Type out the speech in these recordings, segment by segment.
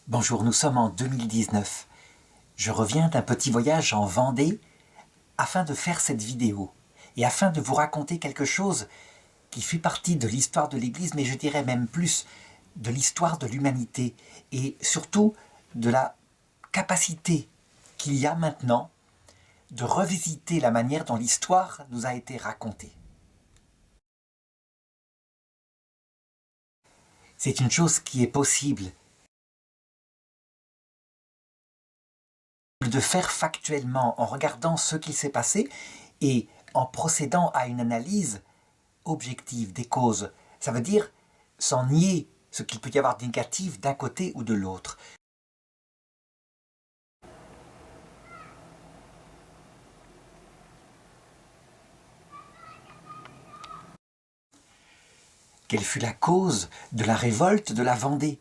Bonjour, nous sommes en 2019. Je reviens d'un petit voyage en Vendée afin de faire cette vidéo et afin de vous raconter quelque chose qui fait partie de l'histoire de l'Église, mais je dirais même plus de l'histoire de l'humanité et surtout de la capacité qu'il y a maintenant de revisiter la manière dont l'histoire nous a été racontée. C'est une chose qui est possible de faire factuellement en regardant ce qui s'est passé et en procédant à une analyse objective des causes. Ça veut dire sans nier ce qu'il peut y avoir de négatif d'un côté ou de l'autre. Quelle fut la cause de la révolte de la Vendée?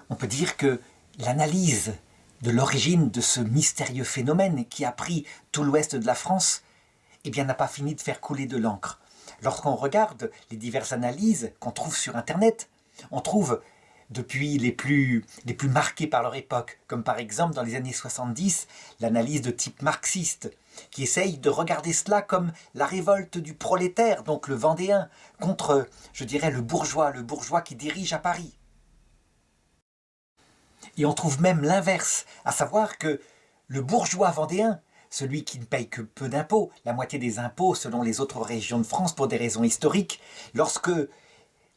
On peut dire que l'analyse de l'origine de ce mystérieux phénomène qui a pris tout l'ouest de la France, eh bien, n'a pas fini de faire couler de l'encre. Lorsqu'on regarde les diverses analyses qu'on trouve sur Internet, on trouve depuis les plus marquées par leur époque, comme par exemple dans les années 70, l'analyse de type marxiste, qui essaye de regarder cela comme la révolte du prolétaire, donc le Vendéen, contre, je dirais, le bourgeois qui dirige à Paris. Et on trouve même l'inverse, à savoir que le bourgeois vendéen, celui qui ne paye que peu d'impôts, la moitié des impôts selon les autres régions de France pour des raisons historiques, lorsque,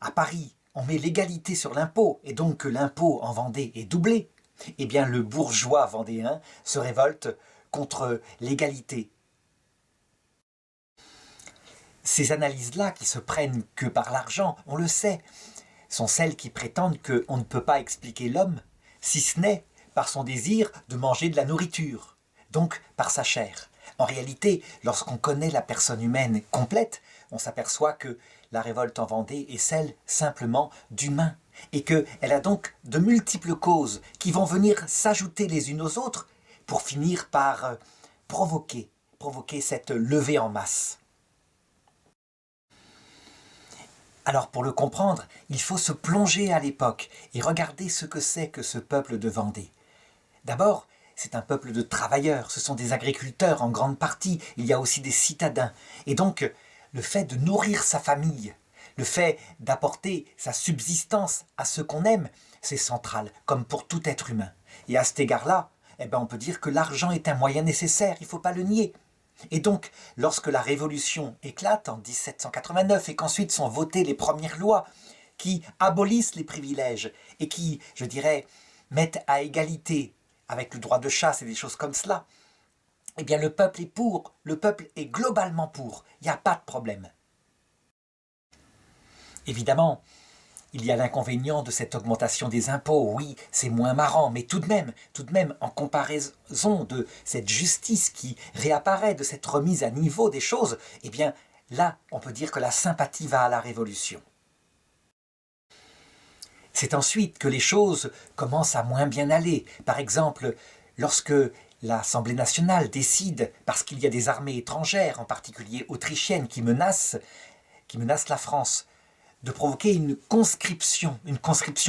à Paris, on met l'égalité sur l'impôt, et donc que l'impôt en Vendée est doublé, eh bien le bourgeois vendéen se révolte contre l'égalité. Ces analyses-là, qui se prennent que par l'argent, on le sait, sont celles qui prétendent qu'on ne peut pas expliquer l'homme, si ce n'est par son désir de manger de la nourriture, donc par sa chair. En réalité, lorsqu'on connaît la personne humaine complète, on s'aperçoit que la révolte en Vendée est celle simplement d'humains, et qu'elle a donc de multiples causes qui vont venir s'ajouter les unes aux autres pour finir par provoquer cette levée en masse. Alors pour le comprendre, il faut se plonger à l'époque et regarder ce que c'est que ce peuple de Vendée. D'abord, c'est un peuple de travailleurs, ce sont des agriculteurs en grande partie, il y a aussi des citadins. Et donc, le fait de nourrir sa famille, le fait d'apporter sa subsistance à ceux qu'on aime, c'est central, comme pour tout être humain. Et à cet égard-là, on peut dire que l'argent est un moyen nécessaire, il ne faut pas le nier. Et donc, lorsque la Révolution éclate en 1789 et qu'ensuite sont votées les premières lois qui abolissent les privilèges et qui, je dirais, mettent à égalité avec le droit de chasse et des choses comme cela, eh bien le peuple est pour, le peuple est globalement pour, il n'y a pas de problème. Évidemment, il y a l'inconvénient de cette augmentation des impôts, oui, c'est moins marrant, mais tout de même, en comparaison de cette justice qui réapparaît, de cette remise à niveau des choses, eh bien, là, on peut dire que la sympathie va à la Révolution. C'est ensuite que les choses commencent à moins bien aller. Par exemple, lorsque l'Assemblée nationale décide, parce qu'il y a des armées étrangères, en particulier autrichiennes, qui menacent la France, de provoquer une conscription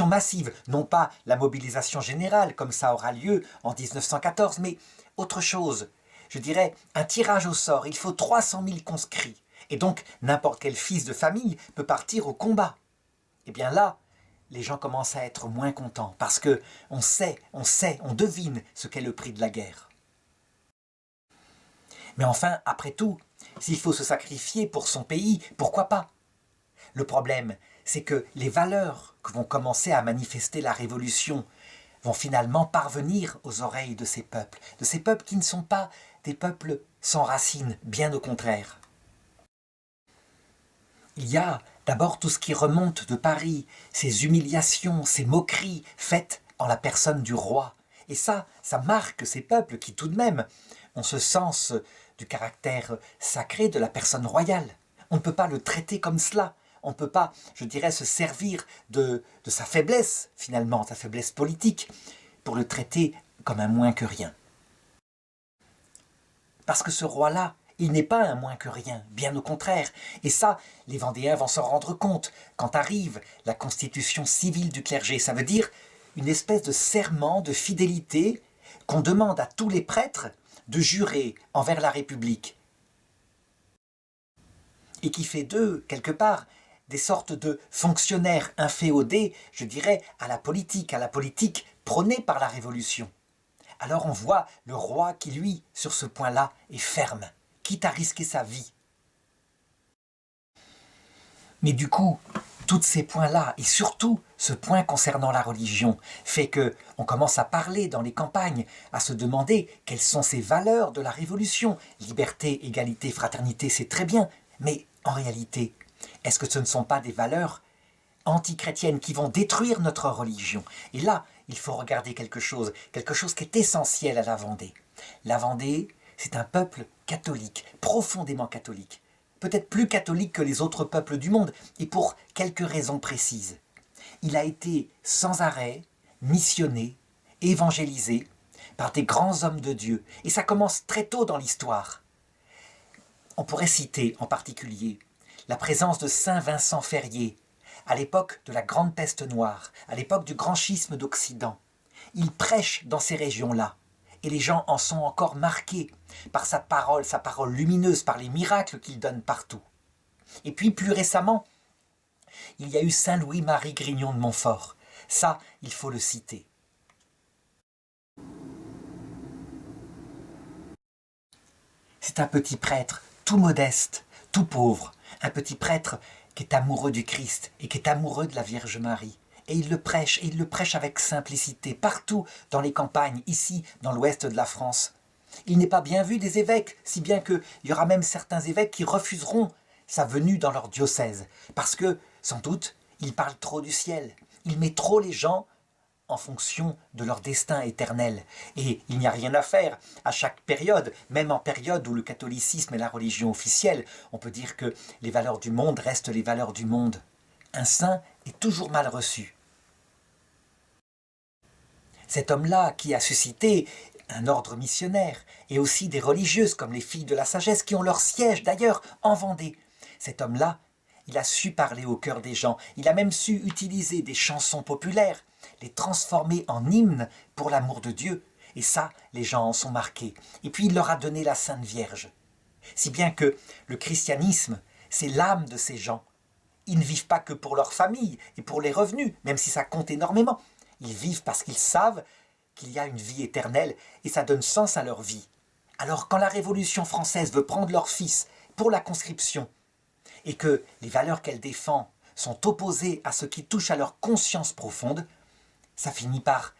massive, non pas la mobilisation générale, comme ça aura lieu en 1914, mais autre chose. Je dirais un tirage au sort, il faut 300 000 conscrits, et donc n'importe quel fils de famille peut partir au combat. Eh bien là, les gens commencent à être moins contents, parce que on devine ce qu'est le prix de la guerre. Mais enfin, après tout, s'il faut se sacrifier pour son pays, pourquoi pas? Le problème, c'est que les valeurs que vont commencer à manifester la Révolution vont finalement parvenir aux oreilles de ces peuples qui ne sont pas des peuples sans racines, bien au contraire. Il y a d'abord tout ce qui remonte de Paris, ces humiliations, ces moqueries faites en la personne du roi. Et ça marque ces peuples qui tout de même ont ce sens du caractère sacré de la personne royale. On ne peut pas le traiter comme cela. On ne peut pas, je dirais, se servir de sa faiblesse, finalement, sa faiblesse politique, pour le traiter comme un moins que rien. Parce que ce roi-là, il n'est pas un moins que rien, bien au contraire. Et ça, les Vendéens vont s'en rendre compte quand arrive la constitution civile du clergé. Ça veut dire une espèce de serment de fidélité qu'on demande à tous les prêtres de jurer envers la République et qui fait d'eux, quelque part, des sortes de fonctionnaires inféodés, je dirais, à la politique prônée par la Révolution. Alors on voit le roi qui, lui, sur ce point-là, est ferme, quitte à risquer sa vie. Mais du coup, tous ces points-là, et surtout ce point concernant la religion, fait que on commence à parler dans les campagnes, à se demander quelles sont ces valeurs de la Révolution. Liberté, égalité, fraternité, c'est très bien, mais en réalité, est-ce que ce ne sont pas des valeurs antichrétiennes qui vont détruire notre religion? Et là, il faut regarder quelque chose qui est essentiel à la Vendée. La Vendée, c'est un peuple catholique, profondément catholique. Peut-être plus catholique que les autres peuples du monde, et pour quelques raisons précises. Il a été sans arrêt missionné, évangélisé par des grands hommes de Dieu, et ça commence très tôt dans l'histoire. On pourrait citer en particulier la présence de Saint Vincent Ferrier, à l'époque de la Grande Peste Noire, à l'époque du Grand Schisme d'Occident. Il prêche dans ces régions-là, et les gens en sont encore marqués par sa parole lumineuse, par les miracles qu'il donne partout. Et puis plus récemment, il y a eu Saint Louis-Marie Grignon de Montfort. Ça, il faut le citer. C'est un petit prêtre, tout modeste, tout pauvre, un petit prêtre qui est amoureux du Christ et qui est amoureux de la Vierge Marie. Et il le prêche avec simplicité, partout dans les campagnes, ici, dans l'ouest de la France. Il n'est pas bien vu des évêques, si bien qu'il y aura même certains évêques qui refuseront sa venue dans leur diocèse, parce que, sans doute, il parle trop du ciel, il met trop les gens en fonction de leur destin éternel. Et il n'y a rien à faire. À chaque période, même en période où le catholicisme est la religion officielle, on peut dire que les valeurs du monde restent les valeurs du monde. Un saint est toujours mal reçu. Cet homme-là qui a suscité un ordre missionnaire et aussi des religieuses comme les filles de la sagesse qui ont leur siège d'ailleurs en Vendée. Cet homme-là, il a su parler au cœur des gens, il a même su utiliser des chansons populaires, les transformer en hymnes pour l'amour de Dieu. Et ça, les gens en sont marqués. Et puis il leur a donné la Sainte Vierge. Si bien que le christianisme, c'est l'âme de ces gens. Ils ne vivent pas que pour leur famille et pour les revenus, même si ça compte énormément. Ils vivent parce qu'ils savent qu'il y a une vie éternelle et ça donne sens à leur vie. Alors quand la Révolution française veut prendre leur fils pour la conscription et que les valeurs qu'elle défend sont opposées à ce qui touche à leur conscience profonde, ça finit par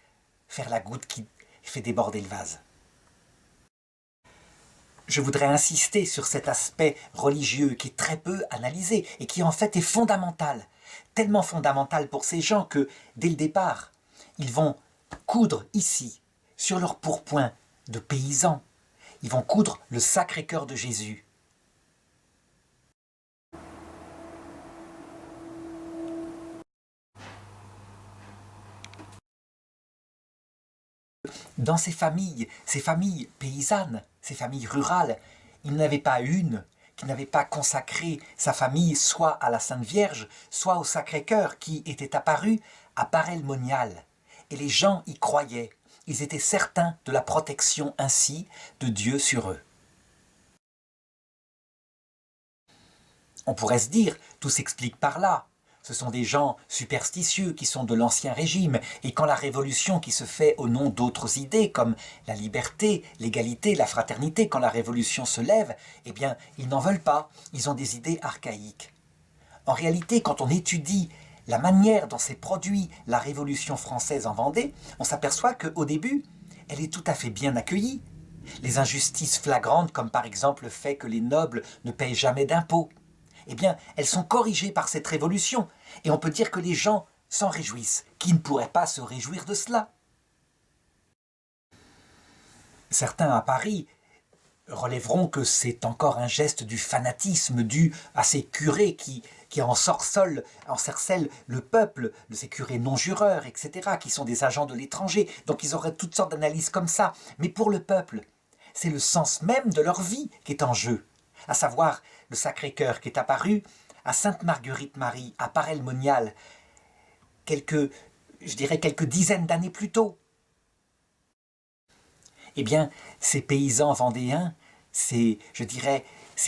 faire la goutte qui fait déborder le vase. Je voudrais insister sur cet aspect religieux qui est très peu analysé et qui en fait est fondamental, tellement fondamental pour ces gens que, dès le départ, ils vont coudre ici, sur leur pourpoint de paysans, ils vont coudre le Sacré-Cœur de Jésus. Dans ces familles paysannes, ces familles rurales, il n'y avait pas une qui n'avait pas consacré sa famille soit à la Sainte Vierge, soit au Sacré-Cœur qui était apparu à Paray-le-Monial. Et les gens y croyaient, ils étaient certains de la protection ainsi de Dieu sur eux. On pourrait se dire, tout s'explique par là. Ce sont des gens superstitieux qui sont de l'Ancien Régime, et quand la révolution qui se fait au nom d'autres idées, comme la liberté, l'égalité, la fraternité, quand la révolution se lève, eh bien, ils n'en veulent pas, ils ont des idées archaïques. En réalité, quand on étudie la manière dont s'est produite la Révolution française en Vendée, on s'aperçoit qu'au début, elle est tout à fait bien accueillie. Les injustices flagrantes, comme par exemple le fait que les nobles ne payent jamais d'impôts, eh bien, elles sont corrigées par cette révolution. Et on peut dire que les gens s'en réjouissent. Qui ne pourrait pas se réjouir de cela? Certains à Paris relèveront que c'est encore un geste du fanatisme dû à ces curés qui ensorcellent le peuple, de ces curés non-jureurs, etc., qui sont des agents de l'étranger. Donc ils auraient toutes sortes d'analyses comme ça. Mais pour le peuple, c'est le sens même de leur vie qui est en jeu. À savoir le Sacré-Cœur qui est apparu à Sainte-Marguerite-Marie, à Paray-le-Monial, quelques je dirais quelques dizaines d'années plus tôt. Eh bien, ces paysans vendéens, ces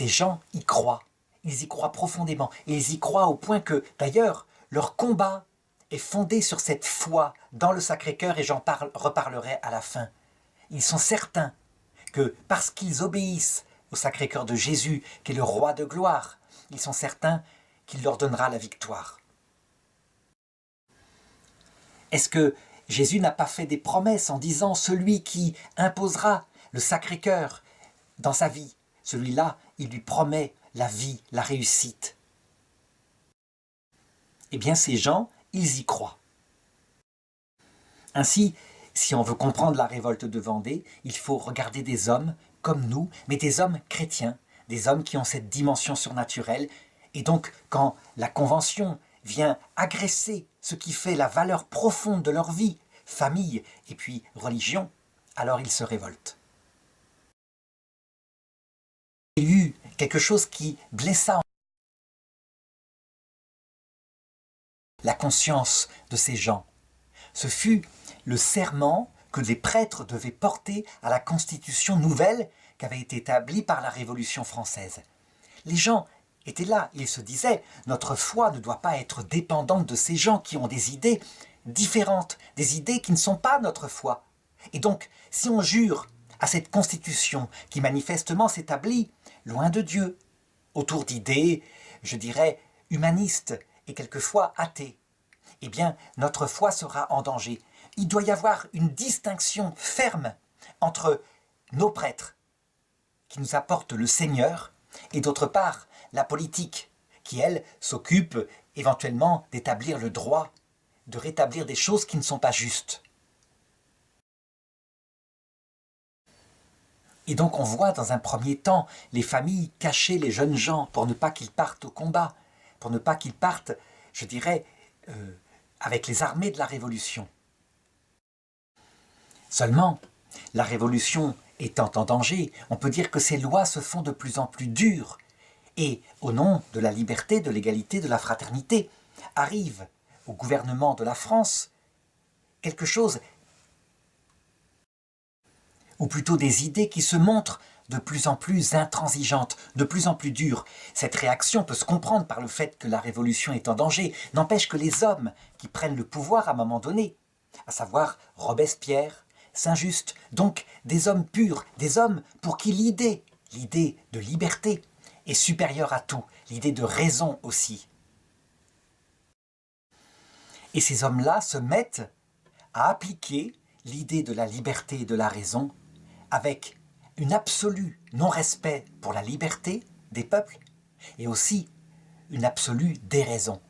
gens y croient. Ils y croient profondément. Et ils y croient au point que, d'ailleurs, leur combat est fondé sur cette foi dans le Sacré-Cœur, et reparlerai à la fin. Ils sont certains que, parce qu'ils obéissent au Sacré-Cœur de Jésus, qui est le roi de gloire, ils sont certains qu'il leur donnera la victoire. Est-ce que Jésus n'a pas fait des promesses en disant « Celui qui imposera le Sacré-Cœur dans sa vie, celui-là, il lui promet la vie, la réussite ». Eh bien, ces gens, ils y croient. Ainsi, si on veut comprendre la révolte de Vendée, il faut regarder des hommes comme nous, mais des hommes chrétiens, des hommes qui ont cette dimension surnaturelle. Et donc, quand la Convention vient agresser ce qui fait la valeur profonde de leur vie, famille et puis religion, alors ils se révoltent. Il y a eu quelque chose qui blessa la conscience de ces gens. Ce fut le serment que les prêtres devaient porter à la constitution nouvelle qui avait été établie par la Révolution française. Les gens étaient là, ils se disaient « Notre foi ne doit pas être dépendante de ces gens qui ont des idées différentes, des idées qui ne sont pas notre foi. » Et donc, si on jure à cette constitution qui manifestement s'établit loin de Dieu, autour d'idées, je dirais, humanistes et quelquefois athées, eh bien, notre foi sera en danger. Il doit y avoir une distinction ferme entre nos prêtres, qui nous apportent le Seigneur, et d'autre part, la politique, qui, elle, s'occupe éventuellement d'établir le droit, de rétablir des choses qui ne sont pas justes. Et donc on voit dans un premier temps les familles cacher les jeunes gens pour ne pas qu'ils partent au combat, pour ne pas qu'ils partent, je dirais, avec les armées de la Révolution. Seulement, la Révolution étant en danger, on peut dire que ces lois se font de plus en plus dures. Et au nom de la liberté, de l'égalité, de la fraternité, arrive au gouvernement de la France quelque chose, ou plutôt des idées qui se montrent de plus en plus intransigeantes, de plus en plus dures. Cette réaction peut se comprendre par le fait que la Révolution est en danger, n'empêche que les hommes qui prennent le pouvoir à un moment donné, à savoir Robespierre, Saint-Just, donc des hommes purs, des hommes pour qui l'idée de liberté est supérieure à tout, l'idée de raison aussi. Et ces hommes-là se mettent à appliquer l'idée de la liberté et de la raison avec une absolue non-respect pour la liberté des peuples et aussi une absolue déraison.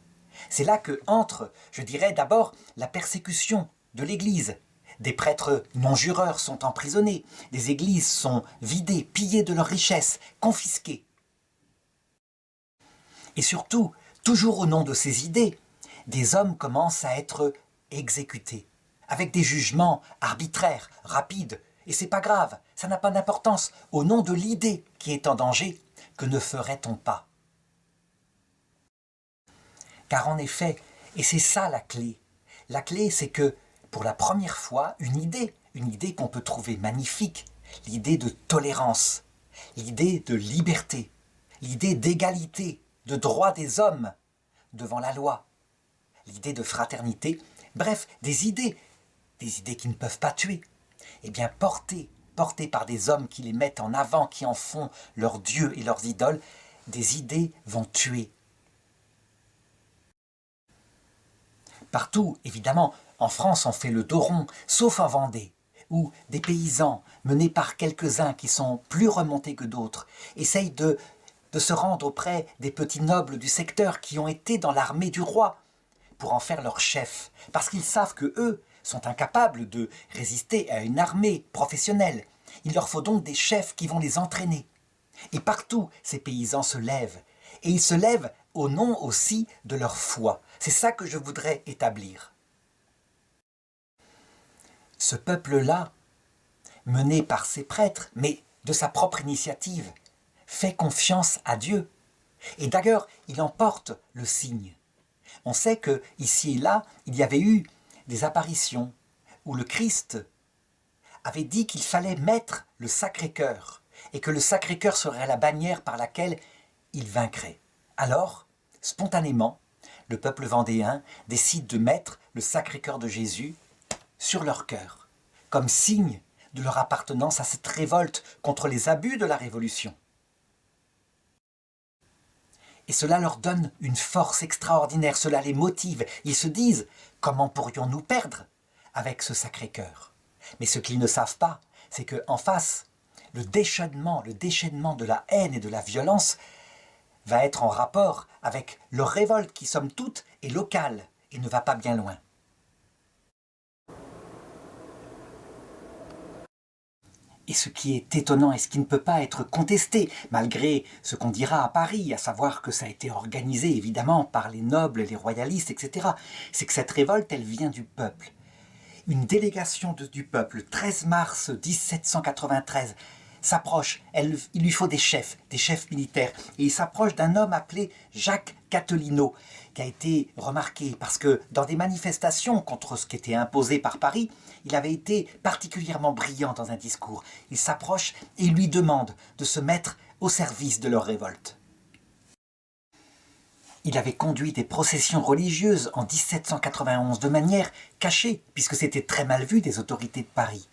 C'est là que entre, je dirais d'abord, la persécution de l'Église. Des prêtres non-jureurs sont emprisonnés, des églises sont vidées, pillées de leurs richesses, confisquées. Et surtout, toujours au nom de ces idées, des hommes commencent à être exécutés, avec des jugements arbitraires, rapides. Et c'est pas grave, ça n'a pas d'importance. Au nom de l'idée qui est en danger, que ne ferait-on pas? Car en effet, et c'est ça la clé, c'est que pour la première fois, une idée qu'on peut trouver magnifique, l'idée de tolérance, l'idée de liberté, l'idée d'égalité, de droit des hommes devant la loi, l'idée de fraternité, bref, des idées qui ne peuvent pas tuer, eh bien portées par des hommes qui les mettent en avant, qui en font leurs dieux et leurs idoles, des idées vont tuer. Partout, évidemment, en France, on fait le dos rond, sauf en Vendée, où des paysans, menés par quelques-uns qui sont plus remontés que d'autres, essayent de se rendre auprès des petits nobles du secteur qui ont été dans l'armée du roi, pour en faire leur chef, parce qu'ils savent que eux sont incapables de résister à une armée professionnelle. Il leur faut donc des chefs qui vont les entraîner. Et partout, ces paysans se lèvent. Et ils se lèvent au nom aussi de leur foi. C'est ça que je voudrais établir. Ce peuple-là, mené par ses prêtres, mais de sa propre initiative, fait confiance à Dieu. Et d'ailleurs, il en porte le signe. On sait que ici et là, il y avait eu des apparitions où le Christ avait dit qu'il fallait mettre le Sacré-Cœur et que le Sacré-Cœur serait la bannière par laquelle il vaincrait. Alors, spontanément, le peuple vendéen décide de mettre le Sacré-Cœur de Jésus sur leur cœur, comme signe de leur appartenance à cette révolte contre les abus de la Révolution. Et cela leur donne une force extraordinaire, cela les motive. Ils se disent « Comment pourrions-nous perdre avec ce Sacré-Cœur ?» Mais ce qu'ils ne savent pas, c'est qu'en face, le déchaînement de la haine et de la violence va être en rapport avec leur révolte qui, somme toute, est locale et ne va pas bien loin. Et ce qui est étonnant et ce qui ne peut pas être contesté, malgré ce qu'on dira à Paris, à savoir que ça a été organisé évidemment par les nobles, les royalistes, etc., c'est que cette révolte, elle vient du peuple. Une délégation du peuple, le 13 mars 1793, s'approche, il lui faut des chefs militaires, et il s'approche d'un homme appelé Jacques Cathelineau, qui a été remarqué parce que dans des manifestations contre ce qui était imposé par Paris, il avait été particulièrement brillant dans un discours. Il s'approche et il lui demande de se mettre au service de leur révolte. Il avait conduit des processions religieuses en 1791 de manière cachée, puisque c'était très mal vu des autorités de Paris.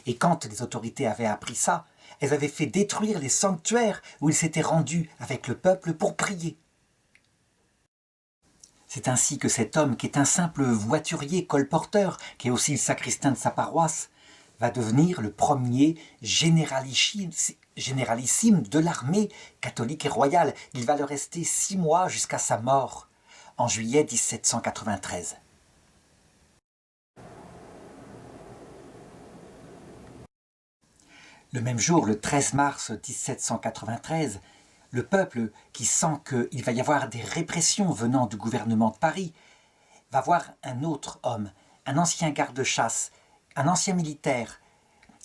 Et quand les autorités avaient appris ça, elles avaient fait détruire les sanctuaires où il s'était rendu avec le peuple pour prier. C'est ainsi que cet homme, qui est un simple voiturier colporteur, qui est aussi le sacristain de sa paroisse, va devenir le premier généralissime de l'armée catholique et royale. Il va le rester 6 mois jusqu'à sa mort, en juillet 1793. Le même jour, le 13 mars 1793, le peuple, qui sent qu'il va y avoir des répressions venant du gouvernement de Paris, va voir un autre homme, un ancien garde-chasse, un ancien militaire,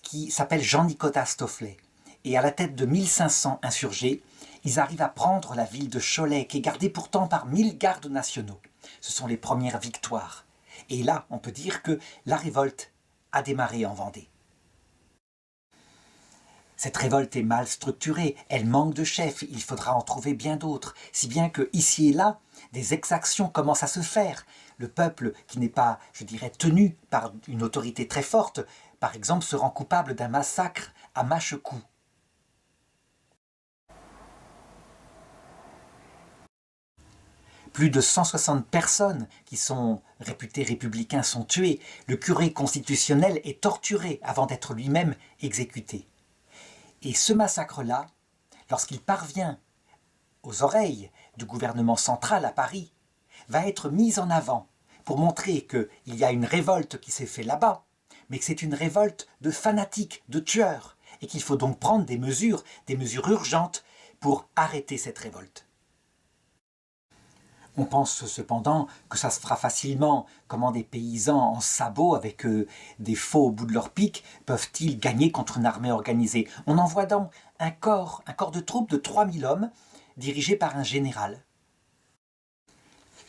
qui s'appelle Jean-Nicolas Stofflet. Et à la tête de 1500 insurgés, ils arrivent à prendre la ville de Cholet, qui est gardée pourtant par 1000 gardes nationaux. Ce sont les premières victoires. Et là, on peut dire que la révolte a démarré en Vendée. Cette révolte est mal structurée, elle manque de chefs, il faudra en trouver bien d'autres, si bien que ici et là, des exactions commencent à se faire. Le peuple, qui n'est pas, je dirais, tenu par une autorité très forte, par exemple, se rend coupable d'un massacre à Mâchecoul. Plus de 160 personnes qui sont réputées républicains sont tuées. Le curé constitutionnel est torturé avant d'être lui-même exécuté. Et ce massacre-là, lorsqu'il parvient aux oreilles du gouvernement central à Paris, va être mis en avant pour montrer qu'il y a une révolte qui s'est faite là-bas, mais que c'est une révolte de fanatiques, de tueurs, et qu'il faut donc prendre des mesures urgentes pour arrêter cette révolte. On pense cependant que ça se fera facilement. Comment des paysans en sabots avec des faux au bout de leur pique peuvent-ils gagner contre une armée organisée? On envoie donc un corps de troupes de 3000 hommes dirigé par un général.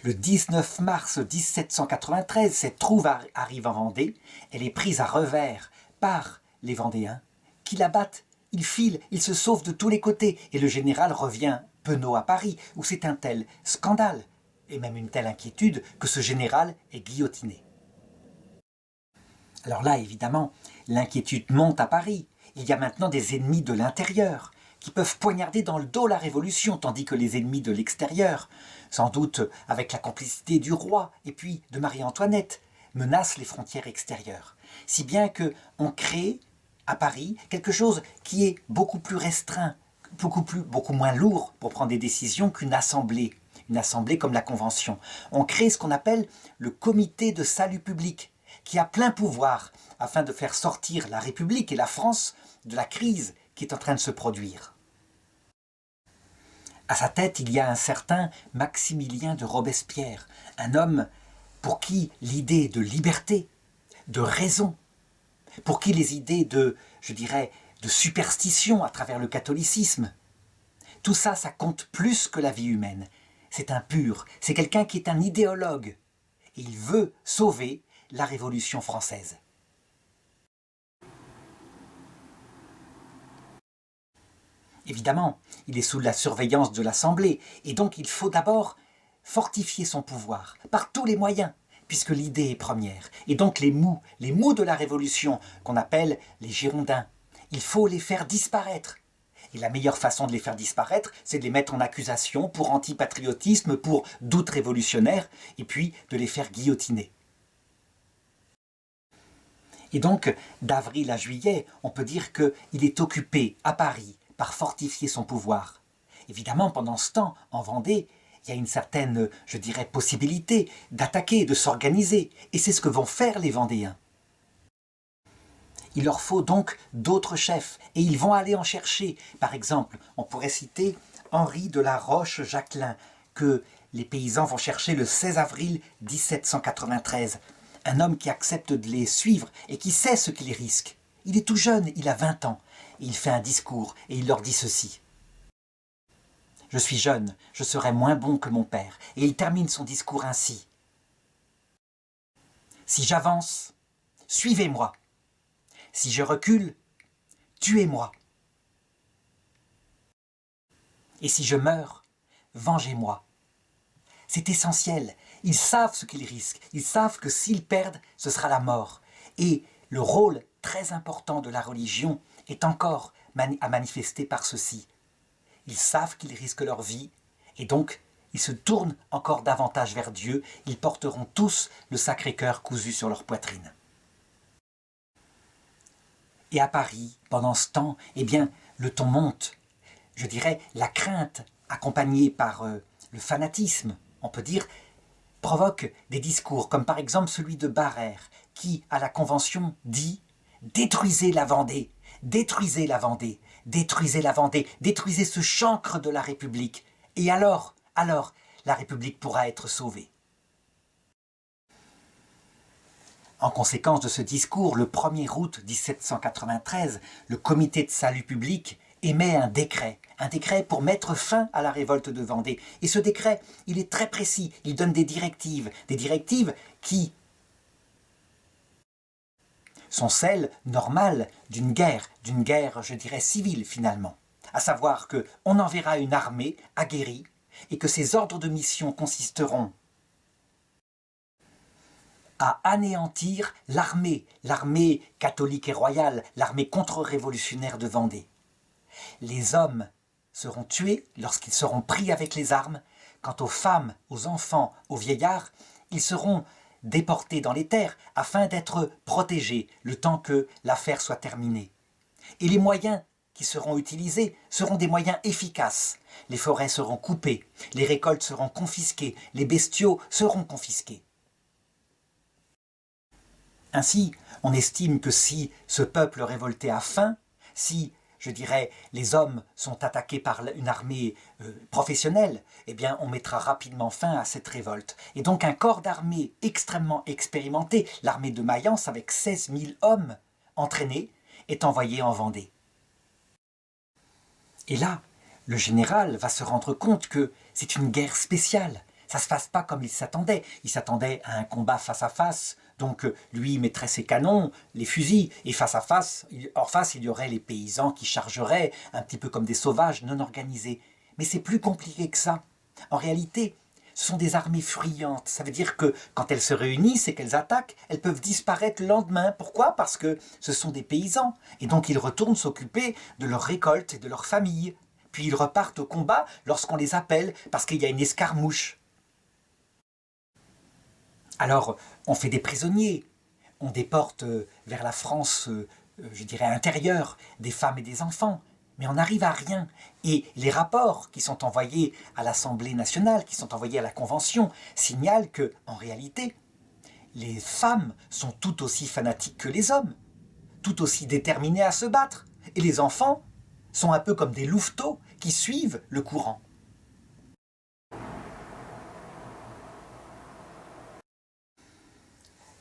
Le 19 mars 1793, cette troupe arrive en Vendée. Elle est prise à revers par les Vendéens qui la battent. Ils filent, ils se sauvent de tous les côtés. Et le général revient penaud à Paris, où c'est un tel scandale et même une telle inquiétude que ce général est guillotiné. Alors là, évidemment, l'inquiétude monte à Paris. Il y a maintenant des ennemis de l'intérieur qui peuvent poignarder dans le dos la Révolution, tandis que les ennemis de l'extérieur, sans doute avec la complicité du roi et puis de Marie-Antoinette, menacent les frontières extérieures. Si bien qu'on crée à Paris quelque chose qui est beaucoup plus restreint, beaucoup moins lourd pour prendre des décisions qu'une assemblée comme la Convention. On crée ce qu'on appelle le comité de salut public, qui a plein pouvoir afin de faire sortir la République et la France de la crise qui est en train de se produire. À sa tête, il y a un certain Maximilien de Robespierre, un homme pour qui l'idée de liberté, de raison, pour qui les idées de superstition à travers le catholicisme, tout ça, ça compte plus que la vie humaine. C'est un pur, c'est quelqu'un qui est un idéologue. Et il veut sauver la Révolution française. Évidemment, il est sous la surveillance de l'Assemblée, et donc il faut d'abord fortifier son pouvoir, par tous les moyens, puisque l'idée est première. Et donc les mous de la Révolution, qu'on appelle les Girondins, il faut les faire disparaître. Et la meilleure façon de les faire disparaître, c'est de les mettre en accusation pour antipatriotisme, pour doute révolutionnaire, et puis de les faire guillotiner. Et donc, d'avril à juillet, on peut dire qu'il est occupé à Paris par fortifier son pouvoir. Évidemment, pendant ce temps, en Vendée, il y a une certaine, je dirais, possibilité d'attaquer, de s'organiser. Et c'est ce que vont faire les Vendéens. Il leur faut donc d'autres chefs, et ils vont aller en chercher. Par exemple, on pourrait citer Henri de la Roche-Jacquelin, que les paysans vont chercher le 16 avril 1793. Un homme qui accepte de les suivre et qui sait ce qu'il risque. Il est tout jeune, il a 20 ans. Et il fait un discours et il leur dit ceci. « Je suis jeune, je serai moins bon que mon père. » Et il termine son discours ainsi. « Si j'avance, suivez-moi. Si je recule, tuez-moi. Et si je meurs, vengez-moi. » C'est essentiel. Ils savent ce qu'ils risquent. Ils savent que s'ils perdent, ce sera la mort. Et le rôle très important de la religion est encore à manifester par ceci. Ils savent qu'ils risquent leur vie et donc ils se tournent encore davantage vers Dieu. Ils porteront tous le Sacré-Cœur cousu sur leur poitrine. Et à Paris, pendant ce temps, eh bien, le ton monte. Je dirais la crainte, accompagnée par le fanatisme, on peut dire, provoque des discours, comme par exemple celui de Barère, qui, à la Convention, dit « Détruisez la Vendée, détruisez la Vendée, détruisez la Vendée, détruisez ce chancre de la République, et alors, la République pourra être sauvée. » En conséquence de ce discours, le 1er août 1793, le Comité de salut public émet un décret pour mettre fin à la révolte de Vendée. Et ce décret, il est très précis, il donne des directives qui sont celles normales d'une guerre, je dirais, civile finalement. À savoir qu'on enverra une armée aguerrie et que ses ordres de mission consisteront à anéantir l'armée catholique et royale, l'armée contre-révolutionnaire de Vendée. Les hommes seront tués lorsqu'ils seront pris avec les armes. Quant aux femmes, aux enfants, aux vieillards, ils seront déportés dans les terres afin d'être protégés le temps que l'affaire soit terminée. Et les moyens qui seront utilisés seront des moyens efficaces. Les forêts seront coupées, les récoltes seront confisquées, les bestiaux seront confisqués. Ainsi, on estime que si ce peuple révolté a faim, si, je dirais, les hommes sont attaqués par une armée professionnelle, eh bien, on mettra rapidement fin à cette révolte. Et donc, un corps d'armée extrêmement expérimenté, l'armée de Mayence, avec 16 000 hommes entraînés, est envoyé en Vendée. Et là, le général va se rendre compte que c'est une guerre spéciale. Ça ne se passe pas comme il s'attendait. Il s'attendait à un combat face à face. Donc lui mettrait ses canons, les fusils, et en face, il y aurait les paysans qui chargeraient, un petit peu comme des sauvages non organisés. Mais c'est plus compliqué que ça. En réalité, ce sont des armées fuyantes. Ça veut dire que quand elles se réunissent et qu'elles attaquent, elles peuvent disparaître le lendemain. Pourquoi? Parce que ce sont des paysans. Et donc ils retournent s'occuper de leurs récoltes et de leurs familles. Puis ils repartent au combat lorsqu'on les appelle, parce qu'il y a une escarmouche. Alors, on fait des prisonniers, on déporte vers la France, je dirais, intérieure, des femmes et des enfants, mais on n'arrive à rien. Et les rapports qui sont envoyés à l'Assemblée nationale, qui sont envoyés à la Convention, signalent que, en réalité, les femmes sont tout aussi fanatiques que les hommes, tout aussi déterminées à se battre. Et les enfants sont un peu comme des louveteaux qui suivent le courant.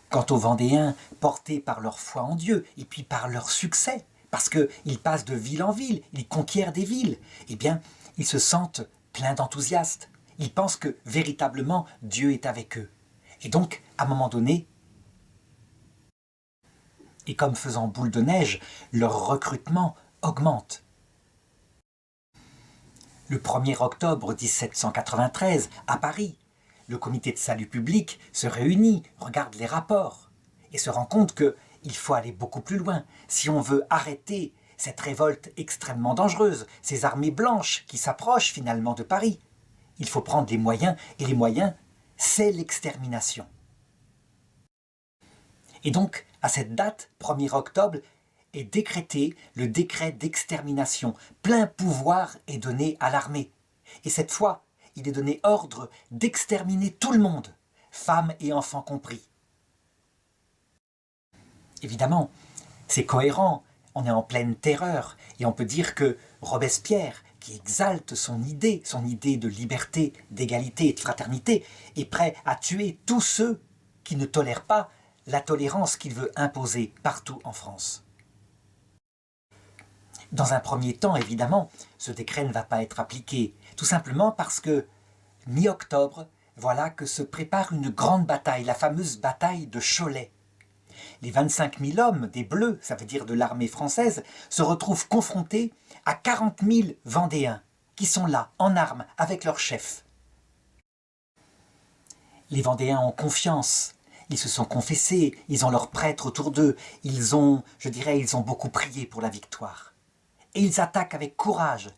Quant aux Vendéens, portés par leur foi en Dieu et puis par leur succès, parce qu'ils passent de ville en ville, ils conquièrent des villes, eh bien, ils se sentent pleins d'enthousiasme. Ils pensent que, véritablement, Dieu est avec eux. Et donc, à un moment donné, Et comme faisant boule de neige, leur recrutement augmente. Le 1er octobre 1793, à Paris, le comité de salut public se réunit, regarde les rapports et se rend compte qu'il faut aller beaucoup plus loin si on veut arrêter cette révolte extrêmement dangereuse, ces armées blanches qui s'approchent finalement de Paris. Il faut prendre les moyens, et les moyens, c'est l'extermination. Et donc, à cette date, 1er octobre, est décrété le décret d'extermination. Plein pouvoir est donné à l'armée. Et cette fois, il est donné ordre d'exterminer tout le monde, femmes et enfants compris. Évidemment, c'est cohérent, on est en pleine terreur, et on peut dire que Robespierre, qui exalte son idée de liberté, d'égalité et de fraternité, est prêt à tuer tous ceux qui ne tolèrent pas la tolérance qu'il veut imposer partout en France. Dans un premier temps, évidemment, ce décret ne va pas être appliqué, tout simplement parce que, mi-octobre, voilà que se prépare une grande bataille, la fameuse bataille de Cholet. Les 25 000 hommes des Bleus, ça veut dire de l'armée française, se retrouvent confrontés à 40 000 Vendéens, qui sont là, en armes, avec leur chef. Les Vendéens ont confiance, ils se sont confessés, ils ont leurs prêtres autour d'eux, ils ont beaucoup prié pour la victoire. Et ils attaquent avec courage.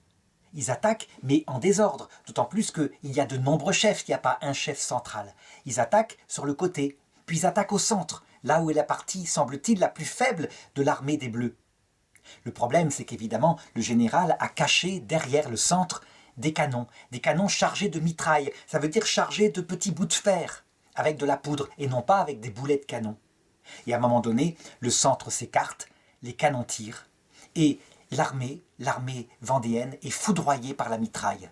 Ils attaquent, mais en désordre, d'autant plus qu'il y a de nombreux chefs, il n'y a pas un chef central. Ils attaquent sur le côté, puis ils attaquent au centre, là où est la partie, semble-t-il, la plus faible de l'armée des Bleus. Le problème, c'est qu'évidemment, le général a caché derrière le centre des canons chargés de mitraille, ça veut dire chargés de petits bouts de fer, avec de la poudre, et non pas avec des boulets de canon. Et à un moment donné, le centre s'écarte, les canons tirent, et l'armée vendéenne est foudroyée par la mitraille.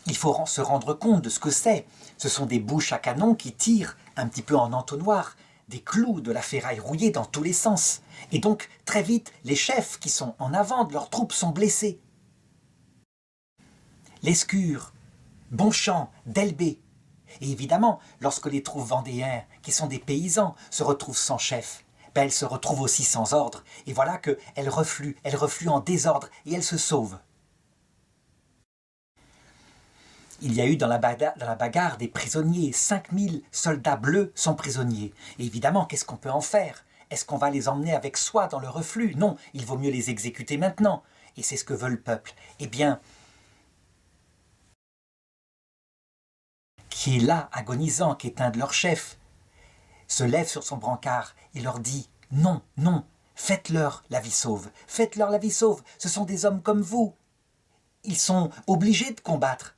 Il faut se rendre compte de ce que c'est. Ce sont des bouches à canon qui tirent un petit peu en entonnoir, des clous, de la ferraille rouillée dans tous les sens. Et donc, très vite, les chefs qui sont en avant de leurs troupes sont blessés. Lescure, Bonchamp, Delbé. Et évidemment, lorsque les troupes vendéens, qui sont des paysans, se retrouvent sans chef, elles se retrouvent aussi sans ordre. Et voilà qu'elles refluent en désordre et elles se sauvent. Il y a eu dans la bagarre des prisonniers. 5000 soldats bleus sont prisonniers. Et évidemment, qu'est-ce qu'on peut en faire? Est-ce qu'on va les emmener avec soi dans le reflux? Non, il vaut mieux les exécuter maintenant. Et c'est ce que veut le peuple. Eh bien, qui est là, agonisant, qui est un de leurs chefs, se lève sur son brancard et leur dit « Non, non, faites-leur la vie sauve. Faites-leur la vie sauve. Ce sont des hommes comme vous. Ils sont obligés de combattre. »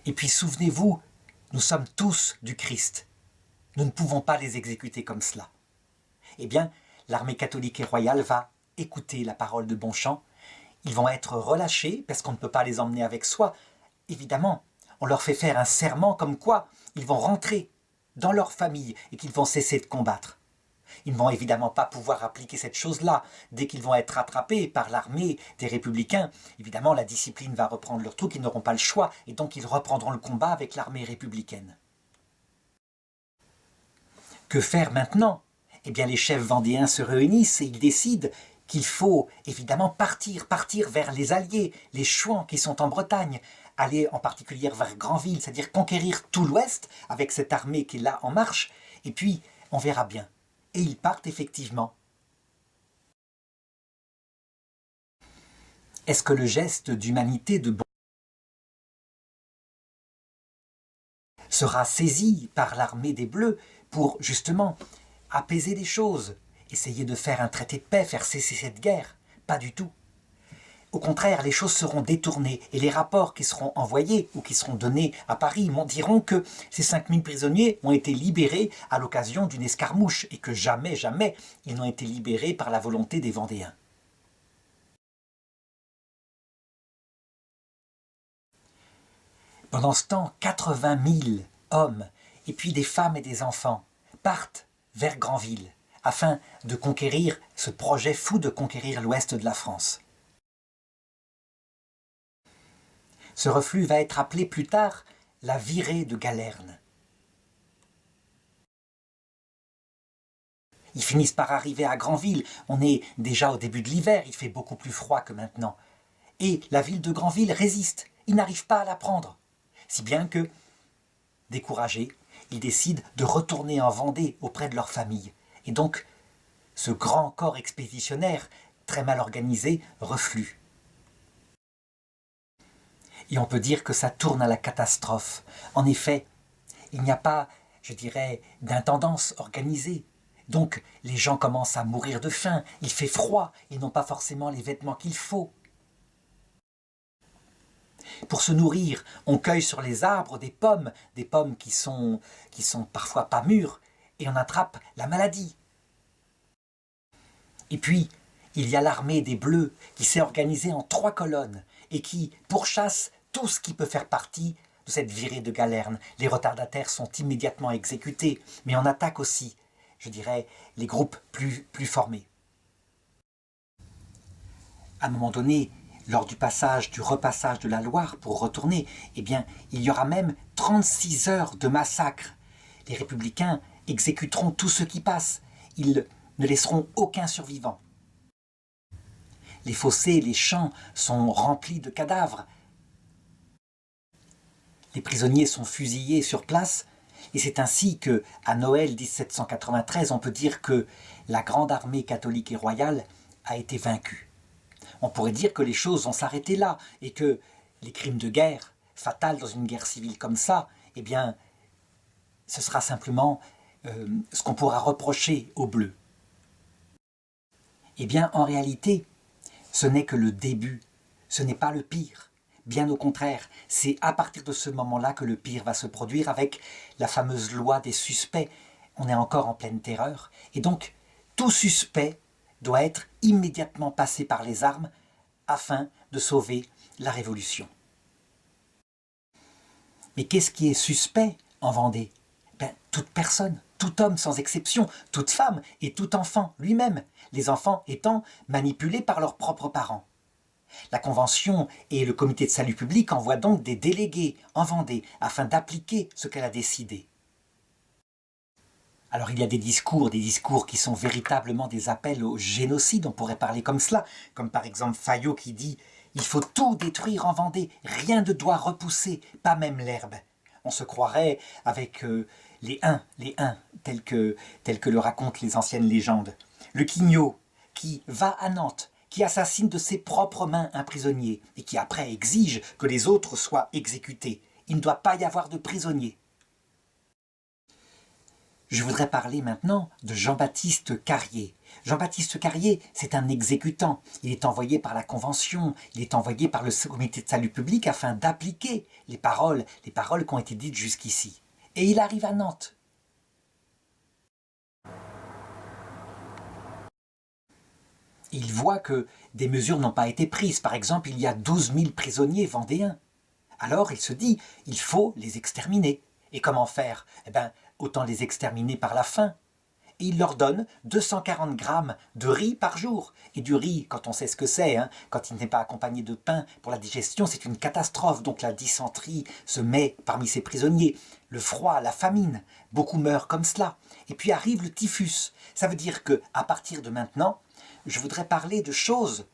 Et puis souvenez-vous, nous sommes tous du Christ. Nous ne pouvons pas les exécuter comme cela. Eh bien, l'armée catholique et royale va écouter la parole de Bonchamp. Ils vont être relâchés parce qu'on ne peut pas les emmener avec soi. Évidemment, on leur fait faire un serment comme quoi ils vont rentrer dans leur famille et qu'ils vont cesser de combattre. Ils ne vont évidemment pas pouvoir appliquer cette chose-là. Dès qu'ils vont être rattrapés par l'armée des républicains, évidemment la discipline va reprendre leur truc, ils n'auront pas le choix, et donc ils reprendront le combat avec l'armée républicaine. Que faire maintenant? Eh bien les chefs vendéens se réunissent et ils décident qu'il faut évidemment partir vers les alliés, les Chouans qui sont en Bretagne, aller en particulier vers Granville, c'est-à-dire conquérir tout l'Ouest avec cette armée qui est là en marche, et puis on verra bien. Et ils partent effectivement. Est-ce que le geste d'humanité de Bonchamp sera saisi par l'armée des Bleus pour justement apaiser les choses, essayer de faire un traité de paix, faire cesser cette guerre? Pas du tout. Au contraire, les choses seront détournées et les rapports qui seront envoyés ou qui seront donnés à Paris diront que ces 5000 prisonniers ont été libérés à l'occasion d'une escarmouche et que jamais, jamais, ils n'ont été libérés par la volonté des Vendéens. Pendant ce temps, 80 000 hommes, et puis des femmes et des enfants, partent vers Granville afin de conquérir ce projet fou de conquérir l'ouest de la France. Ce reflux va être appelé plus tard la virée de Galerne. Ils finissent par arriver à Granville. On est déjà au début de l'hiver, il fait beaucoup plus froid que maintenant. Et la ville de Granville résiste. Ils n'arrivent pas à la prendre. Si bien que, découragés, ils décident de retourner en Vendée auprès de leur famille. Et donc, ce grand corps expéditionnaire, très mal organisé, reflue. Et on peut dire que ça tourne à la catastrophe. En effet, il n'y a pas, je dirais, d'intendance organisée. Donc, les gens commencent à mourir de faim, il fait froid, ils n'ont pas forcément les vêtements qu'il faut. Pour se nourrir, on cueille sur les arbres des pommes qui sont parfois pas mûres, et on attrape la maladie. Et puis, il y a l'armée des Bleus qui s'est organisée en 3 colonnes et qui pourchasse tout ce qui peut faire partie de cette virée de Galerne. Les retardataires sont immédiatement exécutés, mais on attaque aussi, je dirais, les groupes plus formés. À un moment donné, lors du repassage de la Loire pour retourner, eh bien, il y aura même 36 heures de massacre. Les républicains exécuteront tout ce qui passe. Ils ne laisseront aucun survivant. Les fossés, les champs sont remplis de cadavres. Les prisonniers sont fusillés sur place, et c'est ainsi que, à Noël 1793, on peut dire que la grande armée catholique et royale a été vaincue. On pourrait dire que les choses vont s'arrêter là, et que les crimes de guerre, fatals dans une guerre civile comme ça, eh bien, ce sera simplement ce qu'on pourra reprocher aux Bleus. Eh bien, en réalité, ce n'est que le début, ce n'est pas le pire. Bien au contraire, c'est à partir de ce moment-là que le pire va se produire avec la fameuse loi des suspects. On est encore en pleine terreur, et donc tout suspect doit être immédiatement passé par les armes afin de sauver la Révolution. Mais qu'est-ce qui est suspect en Vendée ? Toute personne, tout homme sans exception, toute femme et tout enfant lui-même, les enfants étant manipulés par leurs propres parents. La Convention et le Comité de salut public envoient donc des délégués en Vendée afin d'appliquer ce qu'elle a décidé. Alors il y a des discours qui sont véritablement des appels au génocide, on pourrait parler comme cela, comme par exemple Fayot qui dit « Il faut tout détruire en Vendée, rien ne doit repousser, pas même l'herbe ». On se croirait avec les Huns, tels que le racontent les anciennes légendes. Le Quignot, qui va à Nantes, qui assassine de ses propres mains un prisonnier, et qui après exige que les autres soient exécutés. Il ne doit pas y avoir de prisonniers. Je voudrais parler maintenant de Jean-Baptiste Carrier. Jean-Baptiste Carrier, c'est un exécutant. Il est envoyé par la Convention, il est envoyé par le Comité de salut public afin d'appliquer les paroles qui ont été dites jusqu'ici. Et il arrive à Nantes. Il voit que des mesures n'ont pas été prises. Par exemple, il y a 12 000 prisonniers vendéens. Alors il se dit, il faut les exterminer. Et comment faire ? Eh bien, autant les exterminer par la faim. Et il leur donne 240 grammes de riz par jour. Et du riz, quand on sait ce que c'est, quand il n'est pas accompagné de pain pour la digestion, c'est une catastrophe. Donc la dysenterie se met parmi ces prisonniers. Le froid, la famine, beaucoup meurent comme cela. Et puis arrive le typhus. Ça veut dire qu'à partir de maintenant, je voudrais parler de choses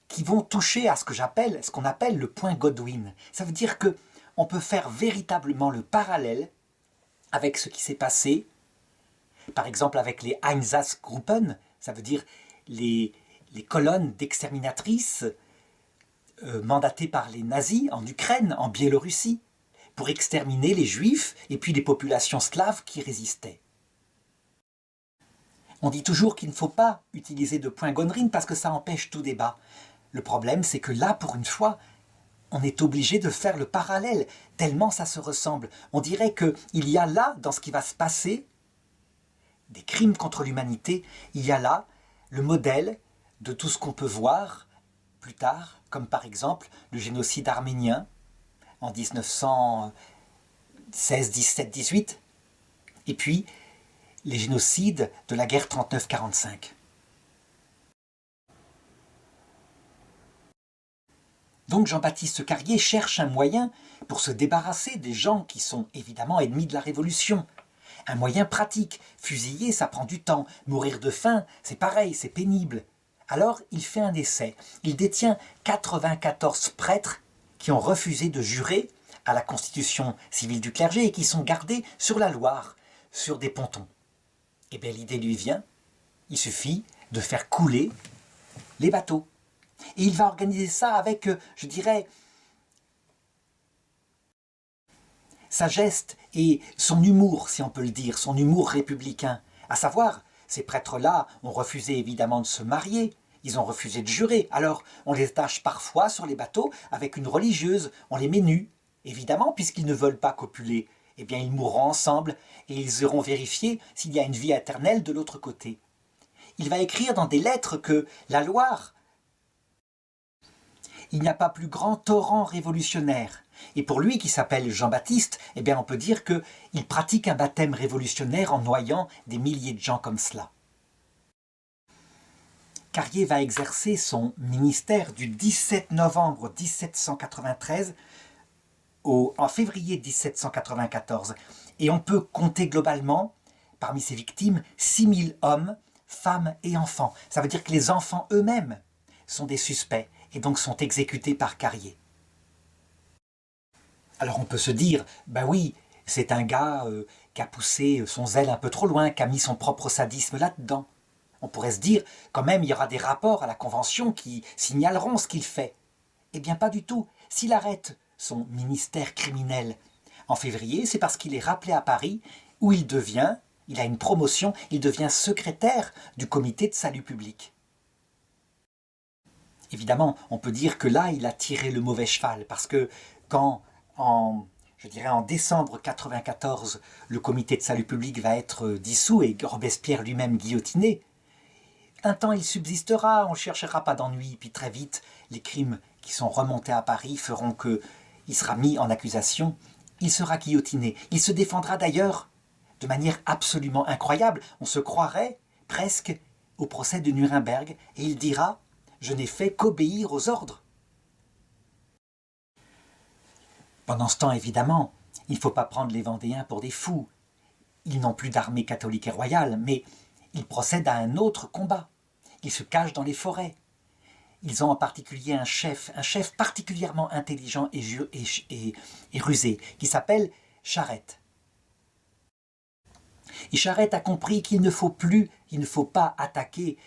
qui vont toucher à ce qu'on appelle le point Godwin. Ça veut dire qu'on peut faire véritablement le parallèle avec ce qui s'est passé, par exemple avec les Einsatzgruppen, ça veut dire les colonnes d'exterminatrices mandatées par les nazis en Ukraine, en Biélorussie, pour exterminer les juifs et puis les populations slaves qui résistaient. On dit toujours qu'il ne faut pas utiliser de point Godwin parce que ça empêche tout débat. Le problème, c'est que là, pour une fois, on est obligé de faire le parallèle, tellement ça se ressemble. On dirait qu'il y a là, dans ce qui va se passer, des crimes contre l'humanité, il y a là le modèle de tout ce qu'on peut voir plus tard, comme par exemple le génocide arménien en 1916, 17, 18, et puis les génocides de la guerre 39-45. Donc Jean-Baptiste Carrier cherche un moyen pour se débarrasser des gens qui sont évidemment ennemis de la Révolution. Un moyen pratique. Fusiller, ça prend du temps. Mourir de faim, c'est pareil, c'est pénible. Alors il fait un essai. Il détient 94 prêtres qui ont refusé de jurer à la constitution civile du clergé et qui sont gardés sur la Loire, sur des pontons. Eh bien l'idée lui vient, il suffit de faire couler les bateaux. Et il va organiser ça avec, je dirais, sa geste et son humour, si on peut le dire, son humour républicain. À savoir, ces prêtres-là ont refusé évidemment de se marier, ils ont refusé de jurer. Alors, on les attache parfois sur les bateaux avec une religieuse, on les met nus. Évidemment, puisqu'ils ne veulent pas copuler, eh bien ils mourront ensemble et ils iront vérifier s'il y a une vie éternelle de l'autre côté. Il va écrire dans des lettres que la Loire, il n'y a pas plus grand torrent révolutionnaire. Et pour lui, qui s'appelle Jean-Baptiste, eh bien on peut dire qu'il pratique un baptême révolutionnaire en noyant des milliers de gens comme cela. Carrier va exercer son ministère du 17 novembre 1793 en février 1794. Et on peut compter globalement, parmi ses victimes, 6000 hommes, femmes et enfants. Ça veut dire que les enfants eux-mêmes sont des suspects et donc sont exécutés par Carrier. Alors on peut se dire, ben oui, c'est un gars qui a poussé son zèle un peu trop loin, qui a mis son propre sadisme là-dedans. On pourrait se dire, quand même, il y aura des rapports à la Convention qui signaleront ce qu'il fait. Eh bien pas du tout. S'il arrête son ministère criminel en février, c'est parce qu'il est rappelé à Paris, où il a une promotion, il devient secrétaire du comité de salut public. Évidemment, on peut dire que là, il a tiré le mauvais cheval, parce que quand, en décembre 1994, le comité de salut public va être dissous et Robespierre lui-même guillotiné, un temps il subsistera, on ne cherchera pas d'ennui, puis très vite, les crimes qui sont remontés à Paris feront qu'il sera mis en accusation, il sera guillotiné. Il se défendra d'ailleurs de manière absolument incroyable. On se croirait presque au procès de Nuremberg, et il dira « Je n'ai fait qu'obéir aux ordres ». Pendant ce temps, évidemment, il ne faut pas prendre les Vendéens pour des fous. Ils n'ont plus d'armée catholique et royale, mais ils procèdent à un autre combat. Ils se cachent dans les forêts. Ils ont en particulier un chef particulièrement intelligent et rusé, qui s'appelle Charette. Et Charette a compris qu'il ne faut pas attaquer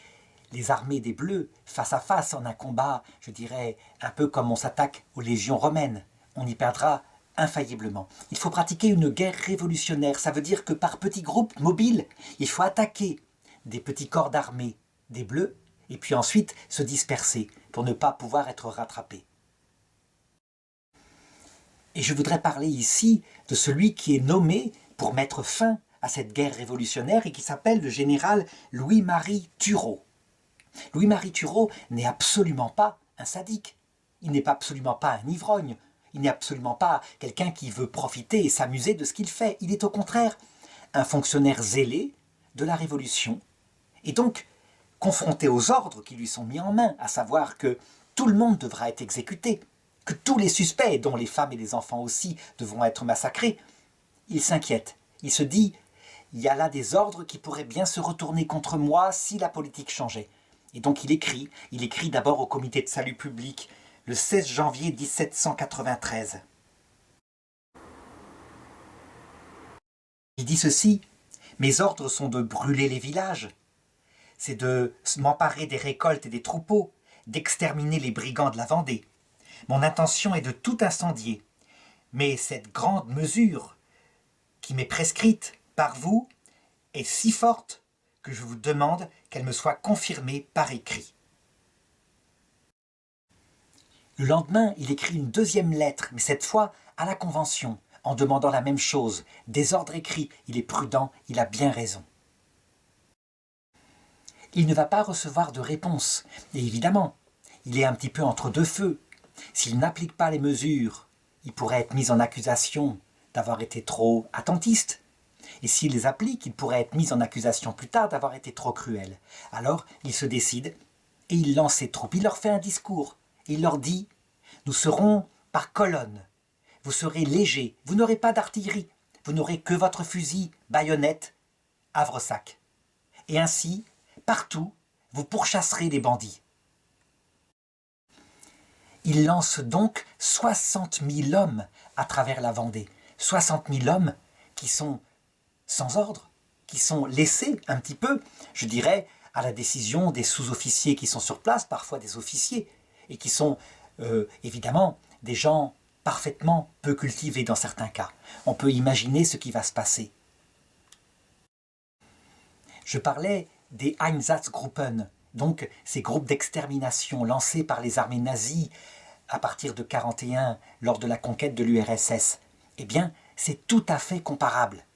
les armées des Bleus face à face en un combat, je dirais, un peu comme on s'attaque aux légions romaines. On y perdra infailliblement. Il faut pratiquer une guerre révolutionnaire. Ça veut dire que par petits groupes mobiles, il faut attaquer des petits corps d'armée des Bleus et puis ensuite se disperser pour ne pas pouvoir être rattrapé. Et je voudrais parler ici de celui qui est nommé pour mettre fin à cette guerre révolutionnaire et qui s'appelle le général Louis-Marie Turreau. Louis-Marie Turreau n'est absolument pas un sadique, il n'est absolument pas un ivrogne, il n'est absolument pas quelqu'un qui veut profiter et s'amuser de ce qu'il fait. Il est au contraire un fonctionnaire zélé de la Révolution et donc confronté aux ordres qui lui sont mis en main, à savoir que tout le monde devra être exécuté, que tous les suspects, dont les femmes et les enfants aussi, devront être massacrés. Il s'inquiète, il se dit « il y a là des ordres qui pourraient bien se retourner contre moi si la politique changeait ». Et donc il écrit d'abord au comité de salut public le 16 janvier 1793. Il dit ceci « Mes ordres sont de brûler les villages, c'est de m'emparer des récoltes et des troupeaux, d'exterminer les brigands de la Vendée. Mon intention est de tout incendier, mais cette grande mesure qui m'est prescrite par vous est si forte que je vous demande qu'elle me soit confirmée par écrit. » Le lendemain, il écrit une deuxième lettre, mais cette fois à la Convention, en demandant la même chose. Des ordres écrits, il est prudent, il a bien raison. Il ne va pas recevoir de réponse, et évidemment, il est un petit peu entre deux feux. S'il n'applique pas les mesures, il pourrait être mis en accusation d'avoir été trop attentiste. Et s'il les applique, il pourrait être mis en accusation plus tard d'avoir été trop cruel. Alors, il se décide et il lance ses troupes. Il leur fait un discours. Et il leur dit Nous serons par colonnes. Vous serez légers, vous n'aurez pas d'artillerie, vous n'aurez que votre fusil, baïonnette, havresac. Et ainsi, partout, vous pourchasserez les bandits. Il lance donc 60 000 hommes à travers la Vendée. 60 000 hommes qui sont sans ordre, qui sont laissés un petit peu, je dirais, à la décision des sous-officiers qui sont sur place, parfois des officiers, et qui sont évidemment des gens parfaitement peu cultivés dans certains cas. On peut imaginer ce qui va se passer. Je parlais des Einsatzgruppen, donc ces groupes d'extermination lancés par les armées nazies à partir de 1941 lors de la conquête de l'URSS. Eh bien, c'est tout à fait comparable.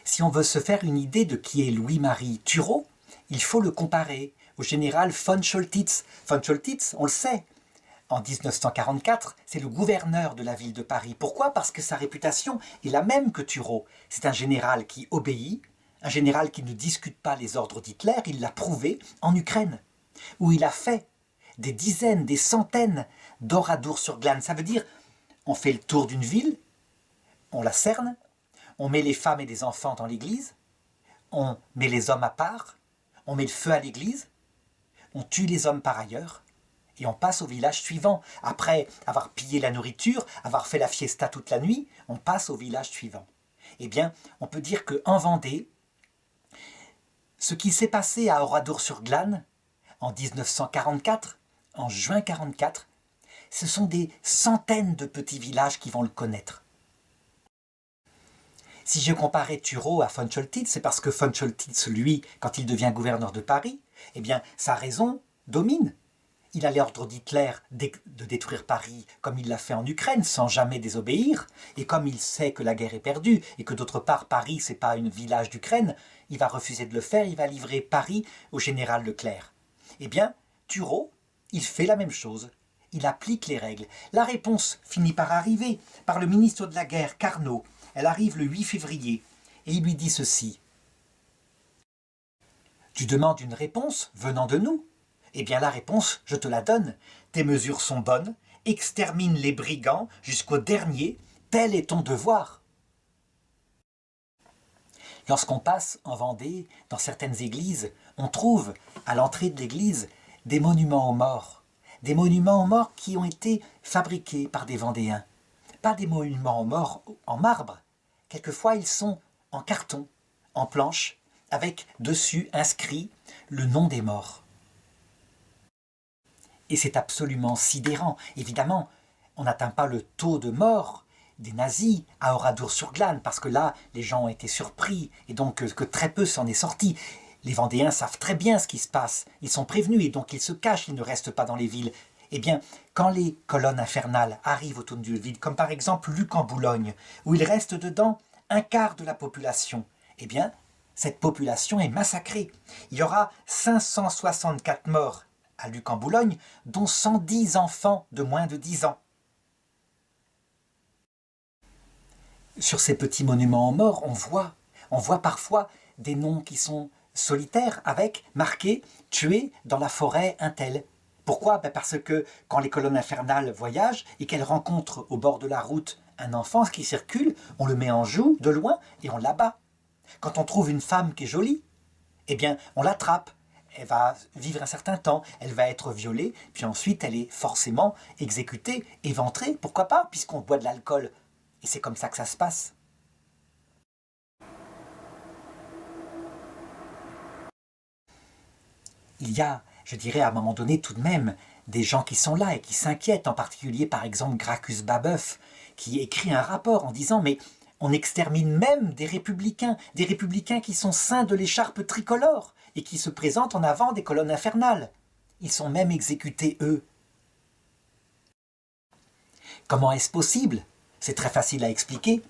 Si on veut se faire une idée de qui est Louis-Marie Turreau, il faut le comparer au général von Choltitz. Von Choltitz, on le sait, en 1944, c'est le gouverneur de la ville de Paris. Pourquoi? Parce que sa réputation est la même que Turreau. C'est un général qui obéit, un général qui ne discute pas les ordres d'Hitler. Il l'a prouvé en Ukraine, où il a fait des dizaines, des centaines d'Oradour-sur-Glane. Ça veut dire, on fait le tour d'une ville, on la cerne, on met les femmes et les enfants dans l'église, on met les hommes à part, on met le feu à l'église, on tue les hommes par ailleurs, et on passe au village suivant. Après avoir pillé la nourriture, avoir fait la fiesta toute la nuit, on passe au village suivant. Eh bien, on peut dire qu'en Vendée, ce qui s'est passé à Oradour-sur-Glane, en 1944, en juin 1944, ce sont des centaines de petits villages qui vont le connaître. Si je comparais Turreau à von Choltitz, c'est parce que von Choltitz, lui, quand il devient gouverneur de Paris, eh bien, sa raison domine. Il a l'ordre d'Hitler de détruire Paris comme il l'a fait en Ukraine, sans jamais désobéir. Et comme il sait que la guerre est perdue, et que d'autre part, Paris, ce n'est pas un village d'Ukraine, il va refuser de le faire, il va livrer Paris au général Leclerc. Eh bien, Turreau, il fait la même chose. Il applique les règles. La réponse finit par arriver, par le ministre de la Guerre, Carnot. Elle arrive le 8 février, et il lui dit ceci. « Tu demandes une réponse venant de nous ? Eh bien la réponse, je te la donne. Tes mesures sont bonnes, extermine les brigands jusqu'au dernier, tel est ton devoir. » Lorsqu'on passe en Vendée, dans certaines églises, on trouve à l'entrée de l'église des monuments aux morts. Des monuments aux morts qui ont été fabriqués par des Vendéens. Pas des monuments aux morts en marbre. Quelquefois, ils sont en carton, en planche, avec dessus inscrit le nom des morts. Et c'est absolument sidérant. Évidemment, on n'atteint pas le taux de mort des nazis à Oradour-sur-Glane, parce que là, les gens ont été surpris, et donc que très peu s'en est sorti. Les Vendéens savent très bien ce qui se passe. Ils sont prévenus, et donc ils se cachent, ils ne restent pas dans les villes. Eh bien, quand les colonnes infernales arrivent autour d'une ville, comme par exemple Luc en Boulogne, où il reste dedans un quart de la population, eh bien, cette population est massacrée. Il y aura 564 morts à Luc en Boulogne, dont 110 enfants de moins de 10 ans. Sur ces petits monuments aux morts, on voit parfois des noms qui sont solitaires, avec marqué « tué dans la forêt un tel ». Pourquoi? Parce que quand les colonnes infernales voyagent et qu'elles rencontrent au bord de la route un enfant qui circule, on le met en joue de loin et on l'abat. Quand on trouve une femme qui est jolie, eh bien on l'attrape. Elle va vivre un certain temps, elle va être violée, puis ensuite elle est forcément exécutée, éventrée, pourquoi pas, puisqu'on boit de l'alcool. Et c'est comme ça que ça se passe. Il y a, je dirais à un moment donné tout de même, des gens qui sont là et qui s'inquiètent, en particulier par exemple Gracchus Babeuf, qui écrit un rapport en disant « mais on extermine même des républicains qui sont ceints de l'écharpe tricolore et qui se présentent en avant des colonnes infernales. Ils sont même exécutés eux. » Comment est-ce possible? C'est très facile à expliquer.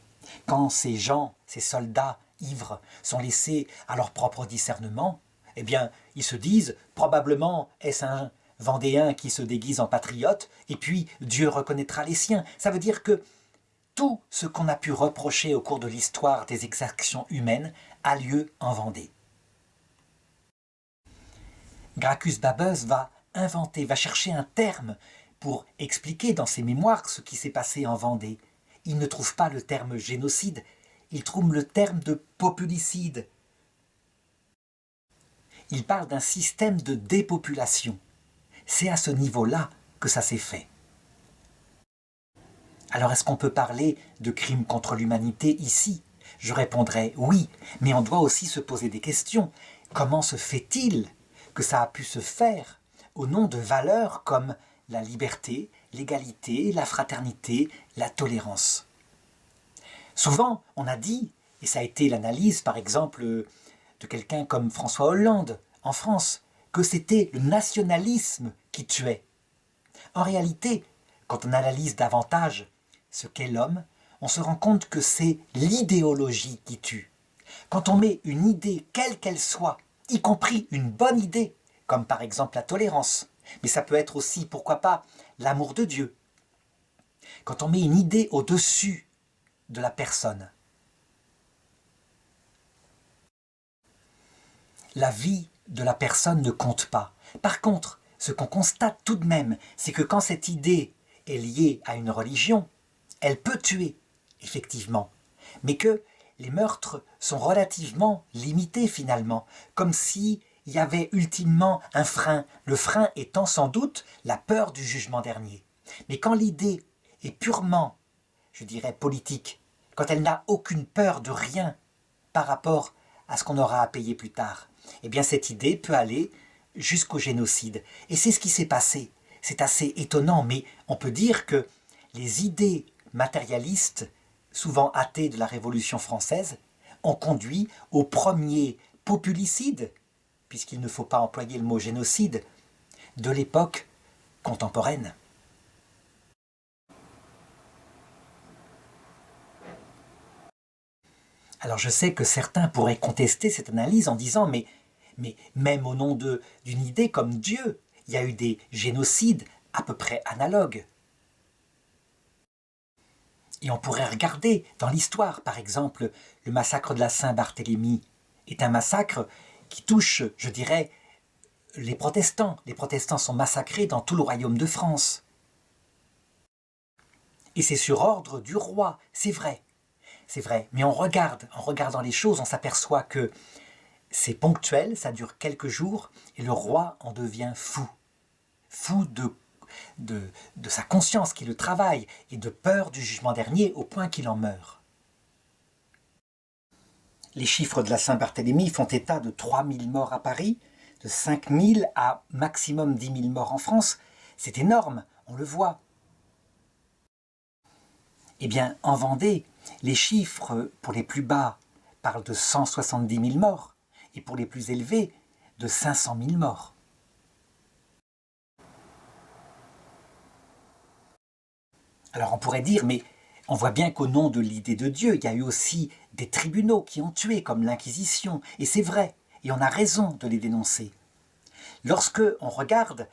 Quand ces gens, ces soldats ivres, sont laissés à leur propre discernement, eh bien, ils se disent, probablement est-ce un Vendéen qui se déguise en patriote, et puis Dieu reconnaîtra les siens. Ça veut dire que tout ce qu'on a pu reprocher au cours de l'histoire des exactions humaines a lieu en Vendée. Gracchus Babeuse va inventer, va chercher un terme pour expliquer dans ses mémoires ce qui s'est passé en Vendée. Il ne trouve pas le terme génocide, il trouve le terme de populicide. Il parle d'un système de dépopulation. C'est à ce niveau-là que ça s'est fait. Alors est-ce qu'on peut parler de crimes contre l'humanité ici? Je répondrai oui, mais on doit aussi se poser des questions. Comment se fait-il que ça a pu se faire au nom de valeurs comme la liberté, l'égalité, la fraternité, la tolérance? Souvent, on a dit, et ça a été l'analyse par exemple de quelqu'un comme François Hollande en France, que c'était le nationalisme qui tuait. En réalité, quand on analyse davantage ce qu'est l'homme, on se rend compte que c'est l'idéologie qui tue. Quand on met une idée, quelle qu'elle soit, y compris une bonne idée, comme par exemple la tolérance, mais ça peut être aussi, pourquoi pas, l'amour de Dieu. Quand on met une idée au-dessus de la personne, la vie de la personne ne compte pas. Par contre, ce qu'on constate tout de même, c'est que quand cette idée est liée à une religion, elle peut tuer, effectivement, mais que les meurtres sont relativement limités finalement, comme s'il y avait ultimement un frein, le frein étant sans doute la peur du jugement dernier. Mais quand l'idée est purement, je dirais, politique, quand elle n'a aucune peur de rien par rapport à ce qu'on aura à payer plus tard, eh bien cette idée peut aller jusqu'au génocide. Et c'est ce qui s'est passé. C'est assez étonnant, mais on peut dire que les idées matérialistes, souvent athées de la Révolution française, ont conduit au premier populicide, puisqu'il ne faut pas employer le mot génocide, de l'époque contemporaine. Alors je sais que certains pourraient contester cette analyse en disant mais même au nom d'une idée comme Dieu, il y a eu des génocides à peu près analogues. Et on pourrait regarder dans l'histoire, par exemple, le massacre de la Saint-Barthélemy est un massacre qui touche, je dirais, les protestants. Les protestants sont massacrés dans tout le royaume de France. Et c'est sur ordre du roi, c'est vrai. C'est vrai, mais en regardant les choses, on s'aperçoit que c'est ponctuel, ça dure quelques jours, et le roi en devient fou. Fou de sa conscience qui le travaille, et de peur du jugement dernier au point qu'il en meurt. Les chiffres de la Saint-Barthélemy font état de 3000 morts à Paris, de 5000 à maximum 10 000 morts en France. C'est énorme, on le voit. Eh bien, en Vendée, les chiffres pour les plus bas parlent de 170 000 morts et pour les plus élevés de 500 000 morts. Alors on pourrait dire, mais on voit bien qu'au nom de l'idée de Dieu, il y a eu aussi des tribunaux qui ont tué, comme l'Inquisition, et c'est vrai, et on a raison de les dénoncer. Lorsque on regarde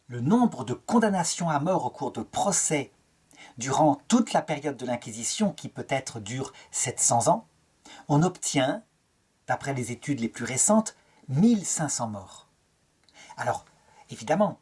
le nombre de condamnations à mort au cours de procès durant toute la période de l'Inquisition, qui peut-être dure 700 ans, on obtient, d'après les études les plus récentes, 1500 morts. Alors, évidemment,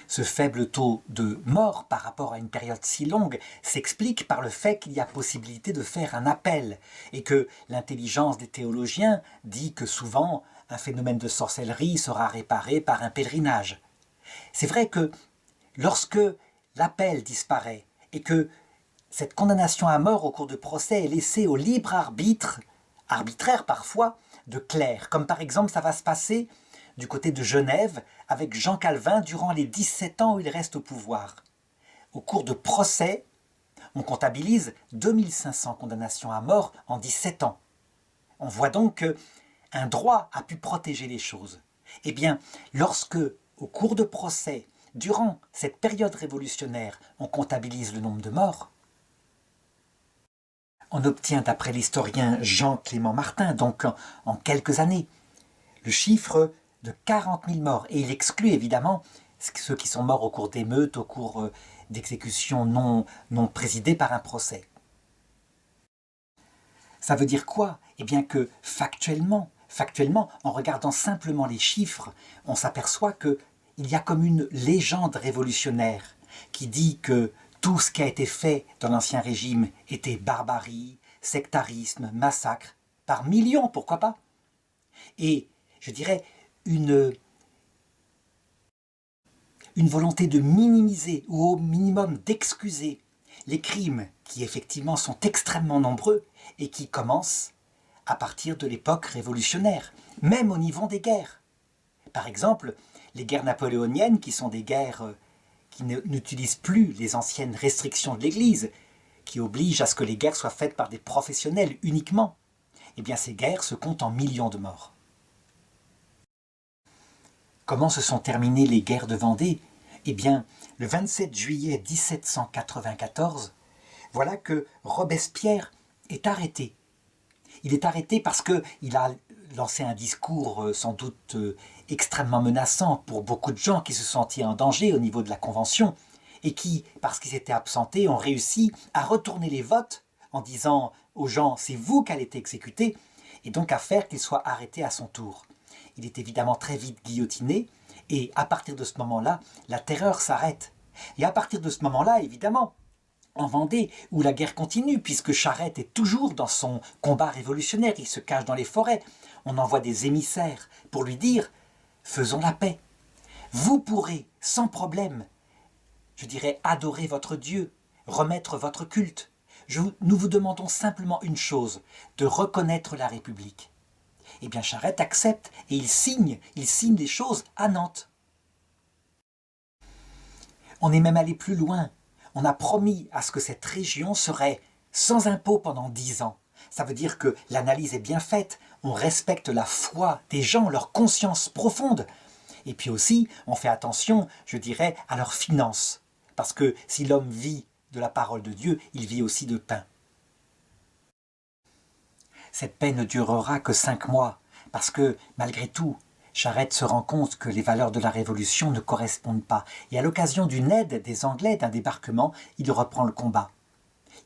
ce faible taux de morts par rapport à une période si longue s'explique par le fait qu'il y a possibilité de faire un appel et que l'intelligence des théologiens dit que souvent un phénomène de sorcellerie sera réparé par un pèlerinage. C'est vrai que lorsque l'appel disparaît et que cette condamnation à mort au cours de procès est laissée au libre arbitre, arbitraire parfois, de clercs, comme par exemple ça va se passer du côté de Genève avec Jean Calvin durant les 17 ans où il reste au pouvoir. Au cours de procès, on comptabilise 2500 condamnations à mort en 17 ans. On voit donc qu'un droit a pu protéger les choses. Eh bien, lorsque, au cours de procès, durant cette période révolutionnaire, on comptabilise le nombre de morts, on obtient, d'après l'historien Jean-Clément Martin, donc en quelques années, le chiffre de 40 000 morts. Et il exclut évidemment ceux qui sont morts au cours d'émeutes, au cours d'exécutions non présidées par un procès. Ça veut dire quoi? Eh bien que factuellement, factuellement, en regardant simplement les chiffres, on s'aperçoit qu'il y a comme une légende révolutionnaire qui dit que tout ce qui a été fait dans l'Ancien Régime était barbarie, sectarisme, massacre, par millions, pourquoi pas? Et, je dirais, une volonté de minimiser ou au minimum d'excuser les crimes qui effectivement sont extrêmement nombreux et qui commencent à partir de l'époque révolutionnaire, même au niveau des guerres. Par exemple, les guerres napoléoniennes, qui sont des guerres qui n'utilisent plus les anciennes restrictions de l'Église, qui obligent à ce que les guerres soient faites par des professionnels uniquement, eh bien ces guerres se comptent en millions de morts. Comment se sont terminées les guerres de Vendée? Eh bien, le 27 juillet 1794, voilà que Robespierre est arrêté. Il est arrêté parce qu'il a lancé un discours sans doute extrêmement menaçant pour beaucoup de gens qui se sentaient en danger au niveau de la Convention et qui, parce qu'ils s'étaient absentés, ont réussi à retourner les votes en disant aux gens « c'est vous qui allez être exécutés » et donc à faire qu'il soit arrêté à son tour. Il est évidemment très vite guillotiné et à partir de ce moment-là, la terreur s'arrête. Et à partir de ce moment-là, évidemment, en Vendée, où la guerre continue, puisque Charette est toujours dans son combat révolutionnaire, il se cache dans les forêts, on envoie des émissaires pour lui dire « faisons la paix ». Vous pourrez, sans problème, je dirais, adorer votre Dieu, remettre votre culte. Nous vous demandons simplement une chose, de reconnaître la République. Eh bien, Charette accepte et il signe les choses à Nantes. On est même allé plus loin. On a promis à ce que cette région serait sans impôt pendant 10 ans. Ça veut dire que l'analyse est bien faite, on respecte la foi des gens, leur conscience profonde. Et puis aussi, on fait attention, je dirais, à leurs finances. Parce que si l'homme vit de la parole de Dieu, il vit aussi de pain. Cette paix ne durera que 5 mois, parce que, malgré tout, Charette se rend compte que les valeurs de la Révolution ne correspondent pas. Et à l'occasion d'une aide des Anglais, d'un débarquement, il reprend le combat.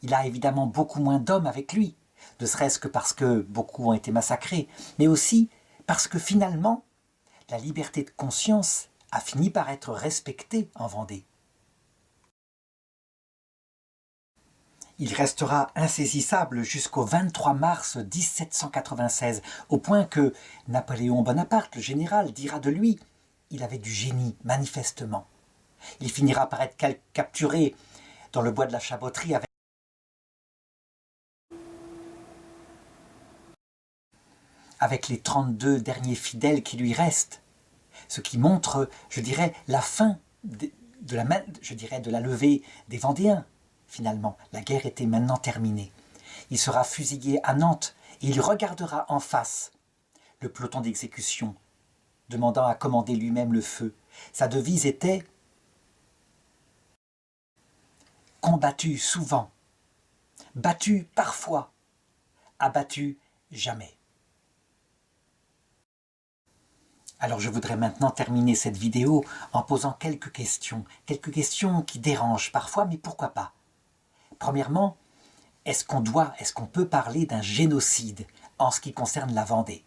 Il a évidemment beaucoup moins d'hommes avec lui, ne serait-ce que parce que beaucoup ont été massacrés, mais aussi parce que finalement, la liberté de conscience a fini par être respectée en Vendée. Il restera insaisissable jusqu'au 23 mars 1796, au point que Napoléon Bonaparte, le général, dira de lui « il avait du génie, manifestement ». Il finira par être capturé dans le bois de la Chaboterie avec les 32 derniers fidèles qui lui restent, ce qui montre, je dirais, la fin de la levée des Vendéens. Finalement, la guerre était maintenant terminée. Il sera fusillé à Nantes et il regardera en face le peloton d'exécution, demandant à commander lui-même le feu. Sa devise était « combattu souvent, battu parfois, abattu jamais ». Alors je voudrais maintenant terminer cette vidéo en posant quelques questions qui dérangent parfois, mais pourquoi pas? Premièrement, est-ce qu'on peut parler d'un génocide en ce qui concerne la Vendée?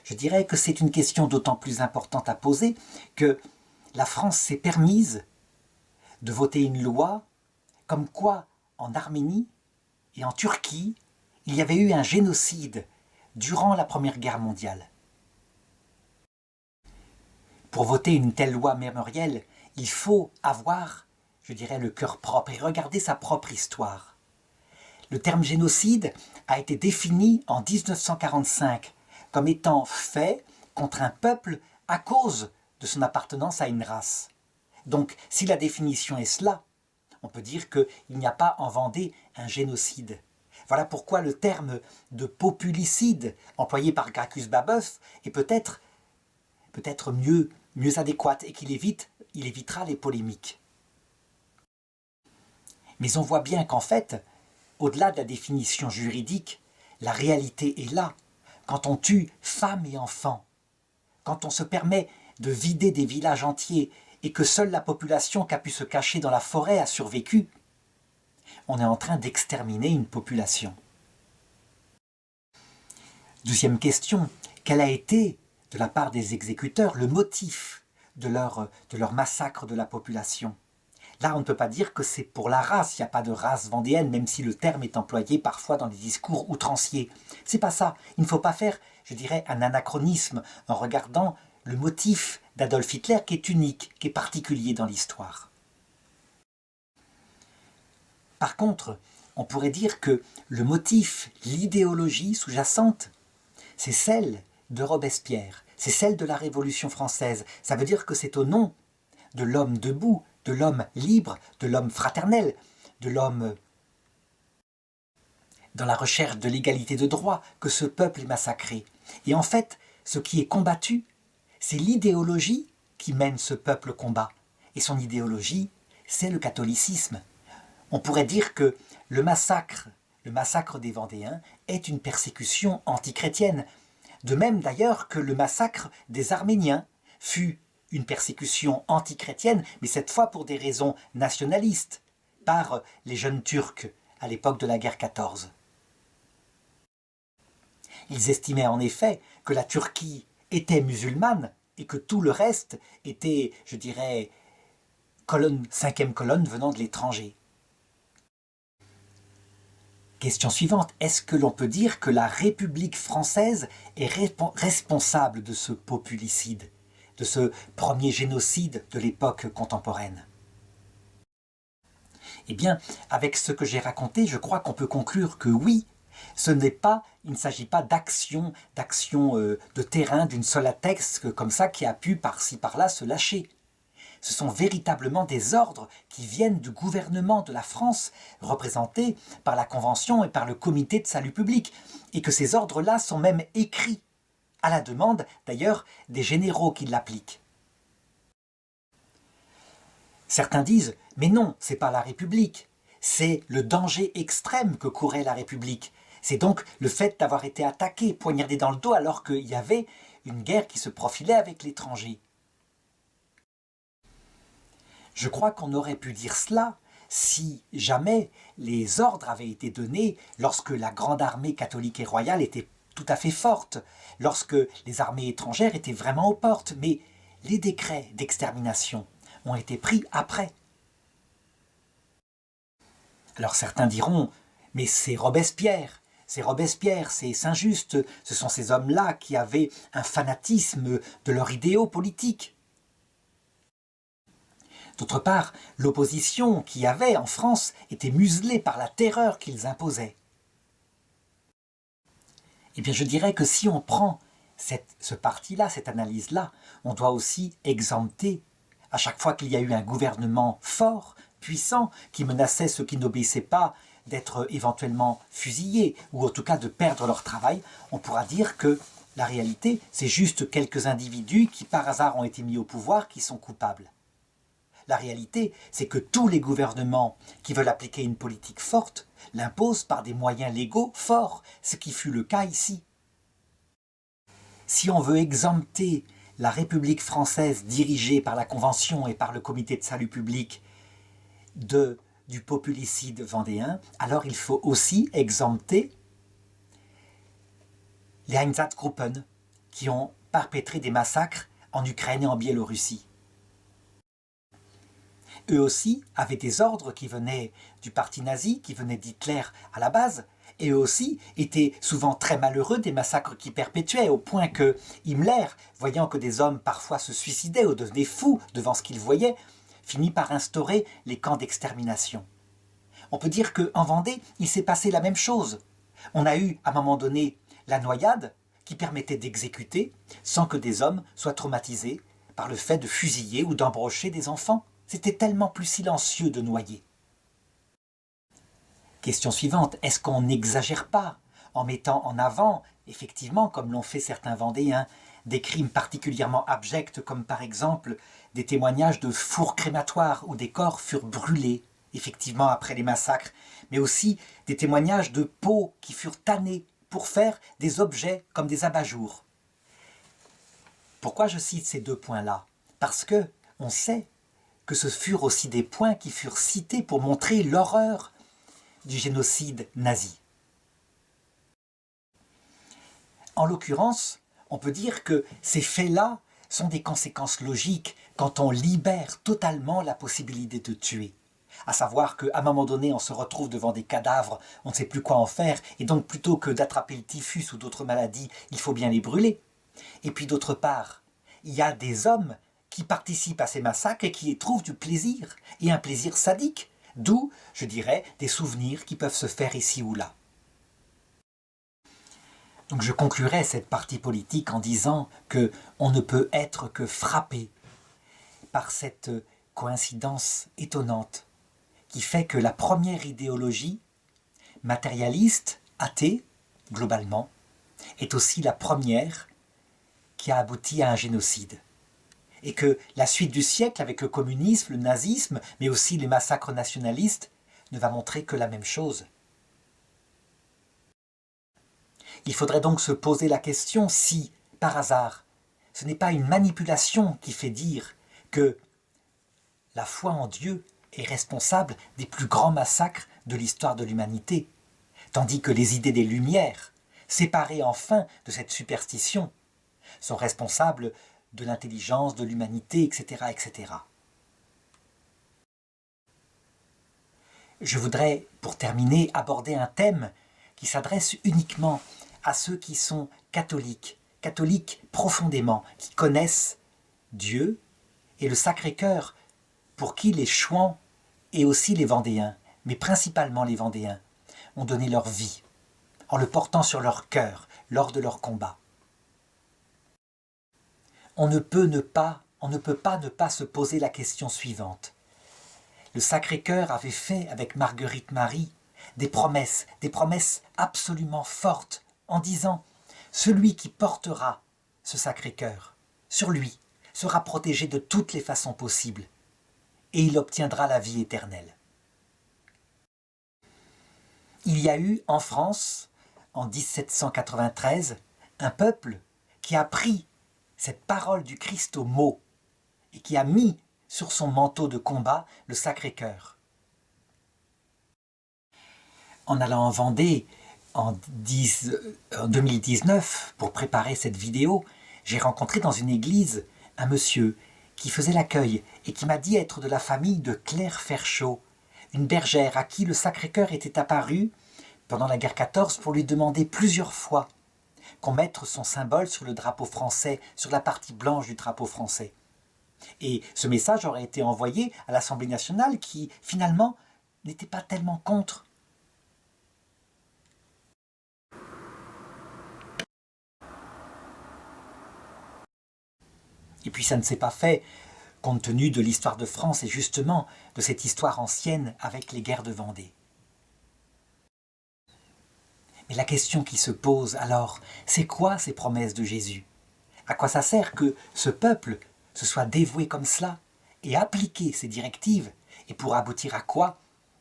Je dirais que c'est une question d'autant plus importante à poser que la France s'est permise de voter une loi comme quoi en Arménie et en Turquie, il y avait eu un génocide durant la Première Guerre mondiale. Pour voter une telle loi mémorielle, il faut avoir, je dirais, le cœur propre et regarder sa propre histoire. Le terme génocide a été défini en 1945 comme étant fait contre un peuple à cause de son appartenance à une race. Donc, si la définition est cela, on peut dire qu'il n'y a pas en Vendée un génocide. Voilà pourquoi le terme de populicide employé par Gracchus Babeuf est peut-être mieux adéquat et qu'il évitera les polémiques. Mais on voit bien qu'en fait, au-delà de la définition juridique, la réalité est là. Quand on tue femmes et enfants, quand on se permet de vider des villages entiers et que seule la population qui a pu se cacher dans la forêt a survécu, on est en train d'exterminer une population. Deuxième question, quel a été, de la part des exécuteurs, le motif de leur massacre de la population. Là, on ne peut pas dire que c'est pour la race, il n'y a pas de race vendéenne, même si le terme est employé parfois dans des discours outranciers. C'est pas ça. Il ne faut pas faire, je dirais, un anachronisme en regardant le motif d'Adolf Hitler qui est unique, qui est particulier dans l'histoire. Par contre, on pourrait dire que le motif, l'idéologie sous-jacente, c'est celle de Robespierre, c'est celle de la Révolution française. Ça veut dire que c'est au nom de l'homme debout, de l'homme libre, de l'homme fraternel, de l'homme dans la recherche de l'égalité de droit que ce peuple est massacré. Et en fait, ce qui est combattu, c'est l'idéologie qui mène ce peuple au combat. Et son idéologie, c'est le catholicisme. On pourrait dire que le massacre des Vendéens est une persécution antichrétienne. De même d'ailleurs que le massacre des Arméniens fut une persécution antichrétienne, mais cette fois pour des raisons nationalistes, par les jeunes Turcs à l'époque de la guerre 14. Ils estimaient en effet que la Turquie était musulmane et que tout le reste était, je dirais, cinquième colonne venant de l'étranger. Question suivante, est-ce que l'on peut dire que la République française est responsable de ce populicide, de ce premier génocide de l'époque contemporaine? Eh bien, avec ce que j'ai raconté, je crois qu'on peut conclure que oui, il ne s'agit pas d'action de terrain d'une soldatesque comme ça qui a pu par-ci par-là se lâcher. Ce sont véritablement des ordres qui viennent du gouvernement de la France, représenté par la Convention et par le Comité de salut public, et que ces ordres-là sont même écrits, à la demande d'ailleurs des généraux qui l'appliquent. Certains disent « mais non, c'est pas la République, c'est le danger extrême que courait la République. C'est donc le fait d'avoir été attaqué, poignardé dans le dos alors qu'il y avait une guerre qui se profilait avec l'étranger. » Je crois qu'on aurait pu dire cela si jamais les ordres avaient été donnés lorsque la grande armée catholique et royale était tout à fait forte, lorsque les armées étrangères étaient vraiment aux portes, mais les décrets d'extermination ont été pris après. Alors certains diront, mais c'est Robespierre, c'est Saint-Just, ce sont ces hommes-là qui avaient un fanatisme de leurs idéaux politiques. D'autre part, l'opposition qu'il y avait en France était muselée par la terreur qu'ils imposaient. Eh bien, je dirais que si on prend ce parti-là, cette analyse-là, on doit aussi exempter, à chaque fois qu'il y a eu un gouvernement fort, puissant, qui menaçait ceux qui n'obéissaient pas d'être éventuellement fusillés, ou en tout cas de perdre leur travail, on pourra dire que la réalité, c'est juste quelques individus qui par hasard ont été mis au pouvoir qui sont coupables. La réalité, c'est que tous les gouvernements qui veulent appliquer une politique forte l'imposent par des moyens légaux forts, ce qui fut le cas ici. Si on veut exempter la République française dirigée par la Convention et par le Comité de salut public du populicide vendéen, alors il faut aussi exempter les Einsatzgruppen qui ont perpétré des massacres en Ukraine et en Biélorussie. Eux aussi avaient des ordres qui venaient du parti nazi, qui venaient d'Hitler à la base, et eux aussi étaient souvent très malheureux des massacres qu'ils perpétuaient, au point que Himmler, voyant que des hommes parfois se suicidaient ou devenaient fous devant ce qu'ils voyaient, finit par instaurer les camps d'extermination. On peut dire qu'en Vendée, il s'est passé la même chose. On a eu, à un moment donné, la noyade, qui permettait d'exécuter sans que des hommes soient traumatisés par le fait de fusiller ou d'embrocher des enfants. C'était tellement plus silencieux de noyer. Question suivante, est-ce qu'on n'exagère pas en mettant en avant, effectivement, comme l'ont fait certains Vendéens, des crimes particulièrement abjects, comme par exemple des témoignages de fours crématoires où des corps furent brûlés, effectivement après les massacres, mais aussi des témoignages de peaux qui furent tannées pour faire des objets comme des abat-jours. Pourquoi je cite ces deux points-là? Parce que on sait que ce furent aussi des points qui furent cités pour montrer l'horreur du génocide nazi. En l'occurrence, On peut dire que ces faits-là sont des conséquences logiques quand on libère totalement la possibilité de tuer. À savoir qu'à un moment donné, on se retrouve devant des cadavres, on ne sait plus quoi en faire, et donc plutôt que d'attraper le typhus ou d'autres maladies, il faut bien les brûler. Et puis d'autre part, il y a des hommes qui participent à ces massacres et qui y trouvent du plaisir, et un plaisir sadique, d'où, je dirais, des souvenirs qui peuvent se faire ici ou là. Donc je conclurai cette partie politique en disant que on ne peut être que frappé par cette coïncidence étonnante qui fait que la première idéologie matérialiste, athée, globalement, est aussi la première qui a abouti à un génocide. Et que la suite du siècle avec le communisme, le nazisme, mais aussi les massacres nationalistes, ne va montrer que la même chose. Il faudrait donc se poser la question si, par hasard, ce n'est pas une manipulation qui fait dire que la foi en Dieu est responsable des plus grands massacres de l'histoire de l'humanité, tandis que les idées des Lumières, séparées enfin de cette superstition, sont responsables de l'intelligence, de l'humanité, etc., etc. Je voudrais, pour terminer, aborder un thème qui s'adresse uniquement à ceux qui sont catholiques, catholiques profondément, qui connaissent Dieu et le Sacré-Cœur, pour qui les Chouans et aussi les Vendéens, mais principalement les Vendéens, ont donné leur vie, en le portant sur leur cœur lors de leur combat. On ne peut pas ne pas se poser la question suivante. Le Sacré-Cœur avait fait avec Marguerite Marie des promesses absolument fortes, en disant « Celui qui portera ce Sacré-Cœur sur lui sera protégé de toutes les façons possibles, et il obtiendra la vie éternelle. » Il y a eu en France, en 1793, un peuple qui a pris cette parole du Christ au mot et qui a mis sur son manteau de combat le Sacré-Cœur. En allant en Vendée en 2019 pour préparer cette vidéo, j'ai rencontré dans une église un monsieur qui faisait l'accueil et qui m'a dit être de la famille de Claire Ferchaud, une bergère à qui le Sacré-Cœur était apparu pendant la guerre 14 pour lui demander plusieurs fois qu'on mette son symbole sur le drapeau français, sur la partie blanche du drapeau français. Et ce message aurait été envoyé à l'Assemblée nationale qui, finalement, n'était pas tellement contre. Et puis ça ne s'est pas fait compte tenu de l'histoire de France et justement de cette histoire ancienne avec les guerres de Vendée. Mais la question qui se pose alors, c'est quoi ces promesses de Jésus? À quoi ça sert que ce peuple se soit dévoué comme cela et appliqué ces directives, et pour aboutir à quoi?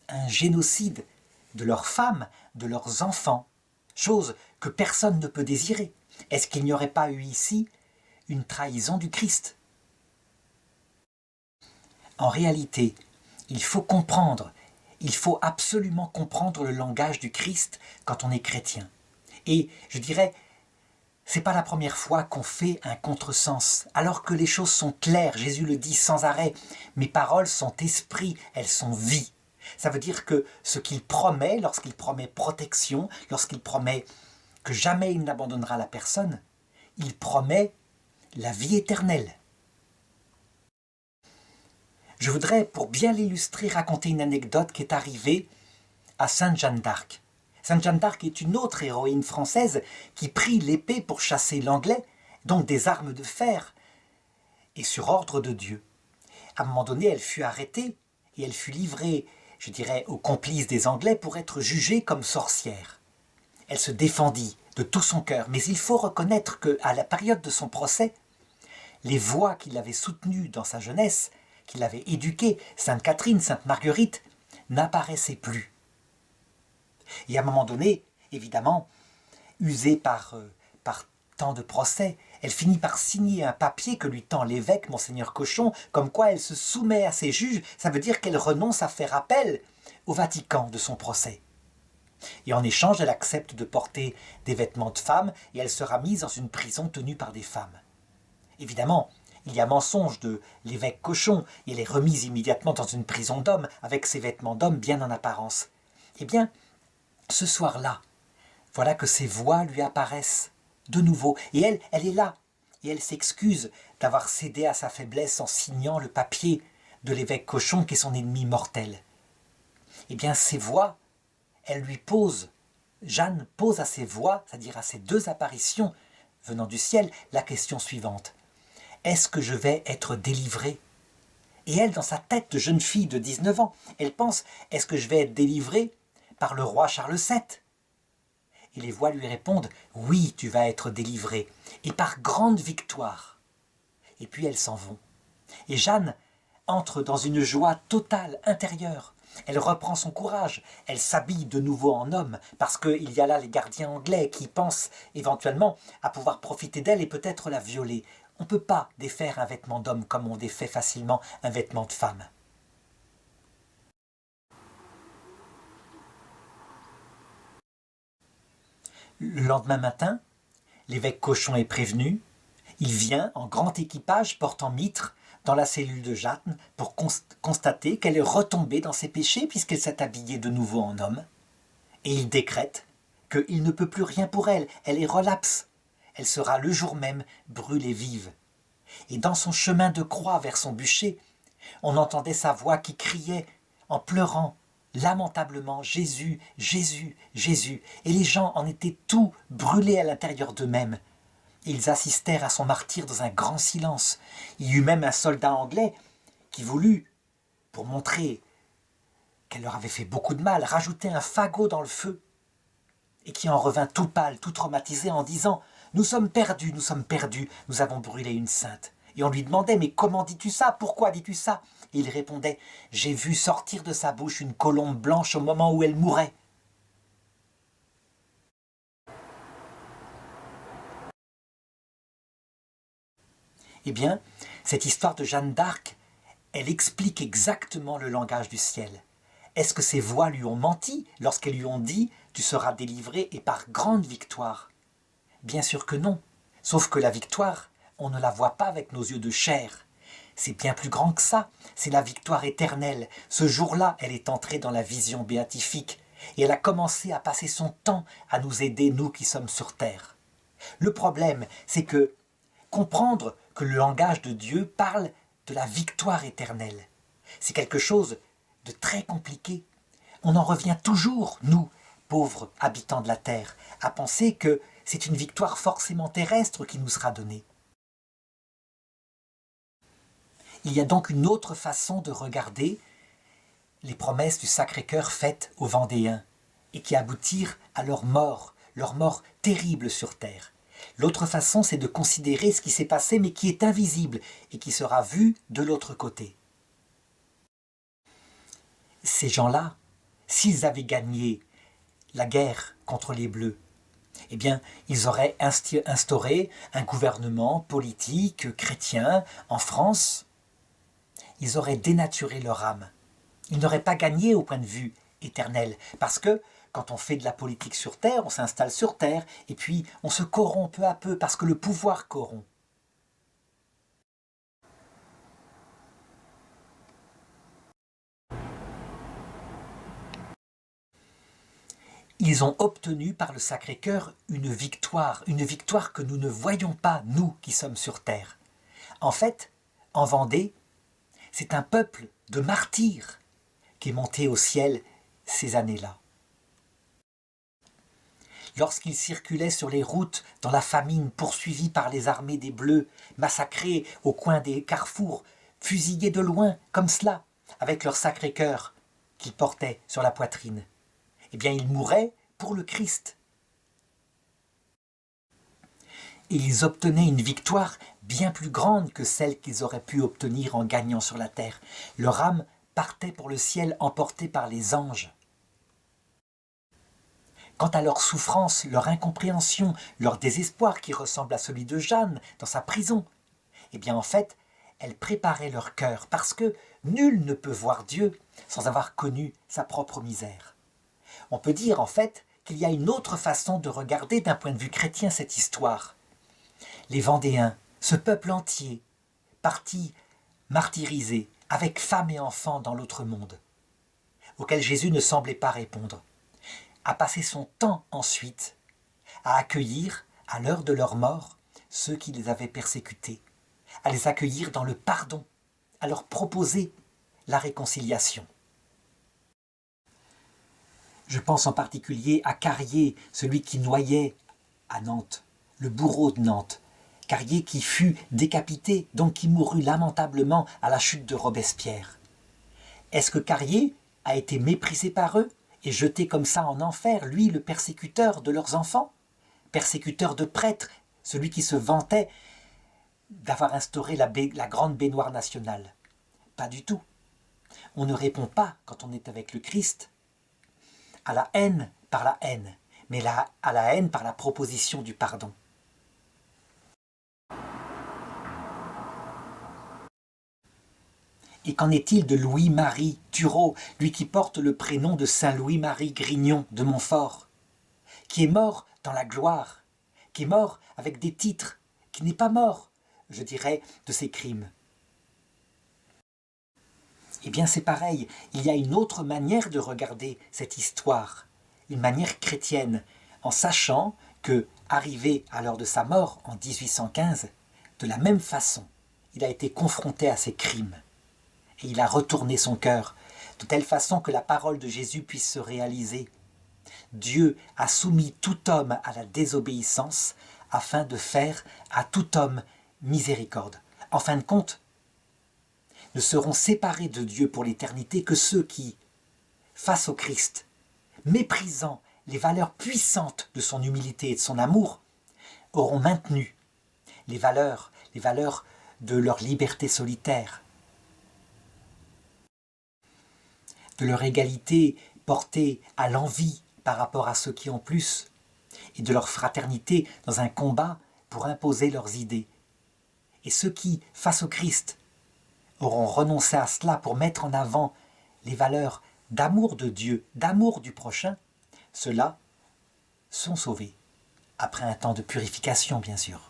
Un génocide de leurs femmes, de leurs enfants, chose que personne ne peut désirer. Est-ce qu'il n'y aurait pas eu ici une trahison du Christ? En réalité, il faut comprendre, il faut absolument comprendre le langage du Christ quand on est chrétien. Et je dirais, c'est pas la première fois qu'on fait un contresens, alors que les choses sont claires, Jésus le dit sans arrêt, mes paroles sont esprit, elles sont vie. Ça veut dire que ce qu'il promet, lorsqu'il promet protection, lorsqu'il promet que jamais il n'abandonnera la personne, il promet la vie éternelle. Je voudrais, pour bien l'illustrer, raconter une anecdote qui est arrivée à Sainte Jeanne d'Arc. Sainte Jeanne d'Arc est une autre héroïne française qui prit l'épée pour chasser l'anglais, donc des armes de fer, et sur ordre de Dieu. À un moment donné, elle fut arrêtée et elle fut livrée, je dirais, aux complices des Anglais pour être jugée comme sorcière. Elle se défendit de tout son cœur, mais il faut reconnaître qu'à la période de son procès, les voix qui l'avaient soutenue dans sa jeunesse, qui l'avaient éduquée, Sainte Catherine, Sainte Marguerite, n'apparaissaient plus. Et à un moment donné, évidemment, usée par tant de procès, elle finit par signer un papier que lui tend l'évêque, Monseigneur Cochon, comme quoi elle se soumet à ses juges. Ça veut dire qu'elle renonce à faire appel au Vatican de son procès. Et en échange, elle accepte de porter des vêtements de femme et elle sera mise dans une prison tenue par des femmes. Évidemment, il y a mensonge de l'évêque Cochon et elle est remise immédiatement dans une prison d'hommes avec ses vêtements d'homme bien en apparence. Eh bien, ce soir-là, voilà que ces voix lui apparaissent de nouveau. Et elle est là. Et elle s'excuse d'avoir cédé à sa faiblesse en signant le papier de l'évêque Cochon qui est son ennemi mortel. Eh bien, ces voix, elle lui pose, Jeanne pose à ces voix, c'est-à-dire à ces deux apparitions venant du ciel, la question suivante. Est-ce que je vais être délivrée? Et elle, dans sa tête de jeune fille de 19 ans, elle pense, est-ce que je vais être délivrée par le roi Charles VII? Et les voix lui répondent, oui, tu vas être délivrée, et par grande victoire. Et puis elles s'en vont. Et Jeanne entre dans une joie totale, intérieure. Elle reprend son courage, elle s'habille de nouveau en homme, parce qu'il y a là les gardiens anglais qui pensent éventuellement à pouvoir profiter d'elle et peut-être la violer. On ne peut pas défaire un vêtement d'homme comme on défait facilement un vêtement de femme. Le lendemain matin, l'évêque Cochon est prévenu. Il vient en grand équipage portant mitre dans la cellule de Jeanne pour constater qu'elle est retombée dans ses péchés puisqu'elle s'est habillée de nouveau en homme. Et il décrète qu'il ne peut plus rien pour elle. Elle est relapse. Elle sera le jour même brûlée vive. Et dans son chemin de croix vers son bûcher, on entendait sa voix qui criait en pleurant lamentablement « Jésus, Jésus, Jésus !» Et les gens en étaient tout brûlés à l'intérieur d'eux-mêmes. Ils assistèrent à son martyre dans un grand silence. Il y eut même un soldat anglais qui voulut, pour montrer qu'elle leur avait fait beaucoup de mal, rajouter un fagot dans le feu et qui en revint tout pâle, tout traumatisé en disant « Nous sommes perdus, nous avons brûlé une sainte ». Et on lui demandait « Mais comment dis-tu ça? Pourquoi dis-tu ça ?» Et il répondait « J'ai vu sortir de sa bouche une colombe blanche au moment où elle mourait. » Eh bien, cette histoire de Jeanne d'Arc, elle explique exactement le langage du ciel. Est-ce que ces voix lui ont menti lorsqu'elles lui ont dit « Tu seras délivré et par grande victoire » Bien sûr que non, sauf que la victoire, on ne la voit pas avec nos yeux de chair. C'est bien plus grand que ça, c'est la victoire éternelle. Ce jour-là, elle est entrée dans la vision béatifique et elle a commencé à passer son temps à nous aider, nous qui sommes sur terre. Le problème, c'est que comprendre que le langage de Dieu parle de la victoire éternelle, c'est quelque chose de très compliqué. On en revient toujours, nous, pauvres habitants de la terre, à penser que c'est une victoire forcément terrestre qui nous sera donnée. Il y a donc une autre façon de regarder les promesses du Sacré-Cœur faites aux Vendéens et qui aboutirent à leur mort terrible sur terre. L'autre façon, c'est de considérer ce qui s'est passé mais qui est invisible et qui sera vu de l'autre côté. Ces gens-là, s'ils avaient gagné la guerre contre les Bleus, eh bien, ils auraient instauré un gouvernement politique chrétien en France. Ils auraient dénaturé leur âme. Ils n'auraient pas gagné au point de vue éternel. Parce que quand on fait de la politique sur terre, on s'installe sur terre et puis on se corrompt peu à peu parce que le pouvoir corrompt. Ils ont obtenu par le Sacré-Cœur une victoire que nous ne voyons pas, nous qui sommes sur terre. En fait, en Vendée, c'est un peuple de martyrs qui est monté au ciel ces années-là. Lorsqu'ils circulaient sur les routes dans la famine, poursuivis par les armées des Bleus, massacrés au coin des carrefours, fusillés de loin, comme cela, avec leur Sacré-Cœur qu'ils portaient sur la poitrine, eh bien ils mouraient pour le Christ. Et ils obtenaient une victoire bien plus grande que celle qu'ils auraient pu obtenir en gagnant sur la terre. Leur âme partait pour le ciel emportée par les anges. Quant à leur souffrance, leur incompréhension, leur désespoir qui ressemble à celui de Jeanne dans sa prison, eh bien en fait, elles préparaient leur cœur parce que nul ne peut voir Dieu sans avoir connu sa propre misère. On peut dire en fait qu'il y a une autre façon de regarder d'un point de vue chrétien cette histoire. Les Vendéens, ce peuple entier, parti martyrisé, avec femmes et enfants dans l'autre monde, auquel Jésus ne semblait pas répondre, a passé son temps ensuite à accueillir, à l'heure de leur mort, ceux qui les avaient persécutés, à les accueillir dans le pardon, à leur proposer la réconciliation. Je pense en particulier à Carrier, celui qui noyait à Nantes, le bourreau de Nantes. Carrier qui fut décapité, donc qui mourut lamentablement à la chute de Robespierre. Est-ce que Carrier a été méprisé par eux et jeté comme ça en enfer, lui le persécuteur de leurs enfants, persécuteur de prêtres, celui qui se vantait d'avoir instauré la grande baignoire nationale? Pas du tout. On ne répond pas, quand on est avec le Christ, à la haine par la haine, mais à la haine par la proposition du pardon. Et qu'en est-il de Louis-Marie Turreau, lui qui porte le prénom de Saint Louis-Marie Grignon de Montfort, qui est mort dans la gloire, qui est mort avec des titres, qui n'est pas mort, je dirais, de ses crimes? Eh bien c'est pareil, il y a une autre manière de regarder cette histoire, une manière chrétienne, en sachant que, arrivé à l'heure de sa mort en 1815, de la même façon, il a été confronté à ses crimes. Et il a retourné son cœur, de telle façon que la parole de Jésus puisse se réaliser. Dieu a soumis tout homme à la désobéissance afin de faire à tout homme miséricorde. En fin de compte, ne seront séparés de Dieu pour l'éternité que ceux qui, face au Christ, méprisant les valeurs puissantes de son humilité et de son amour, auront maintenu les valeurs de leur liberté solitaire, de leur égalité portée à l'envie par rapport à ceux qui ont plus, et de leur fraternité dans un combat pour imposer leurs idées. Et ceux qui, face au Christ, auront renoncé à cela pour mettre en avant les valeurs d'amour de Dieu, d'amour du prochain, ceux-là sont sauvés, après un temps de purification bien sûr.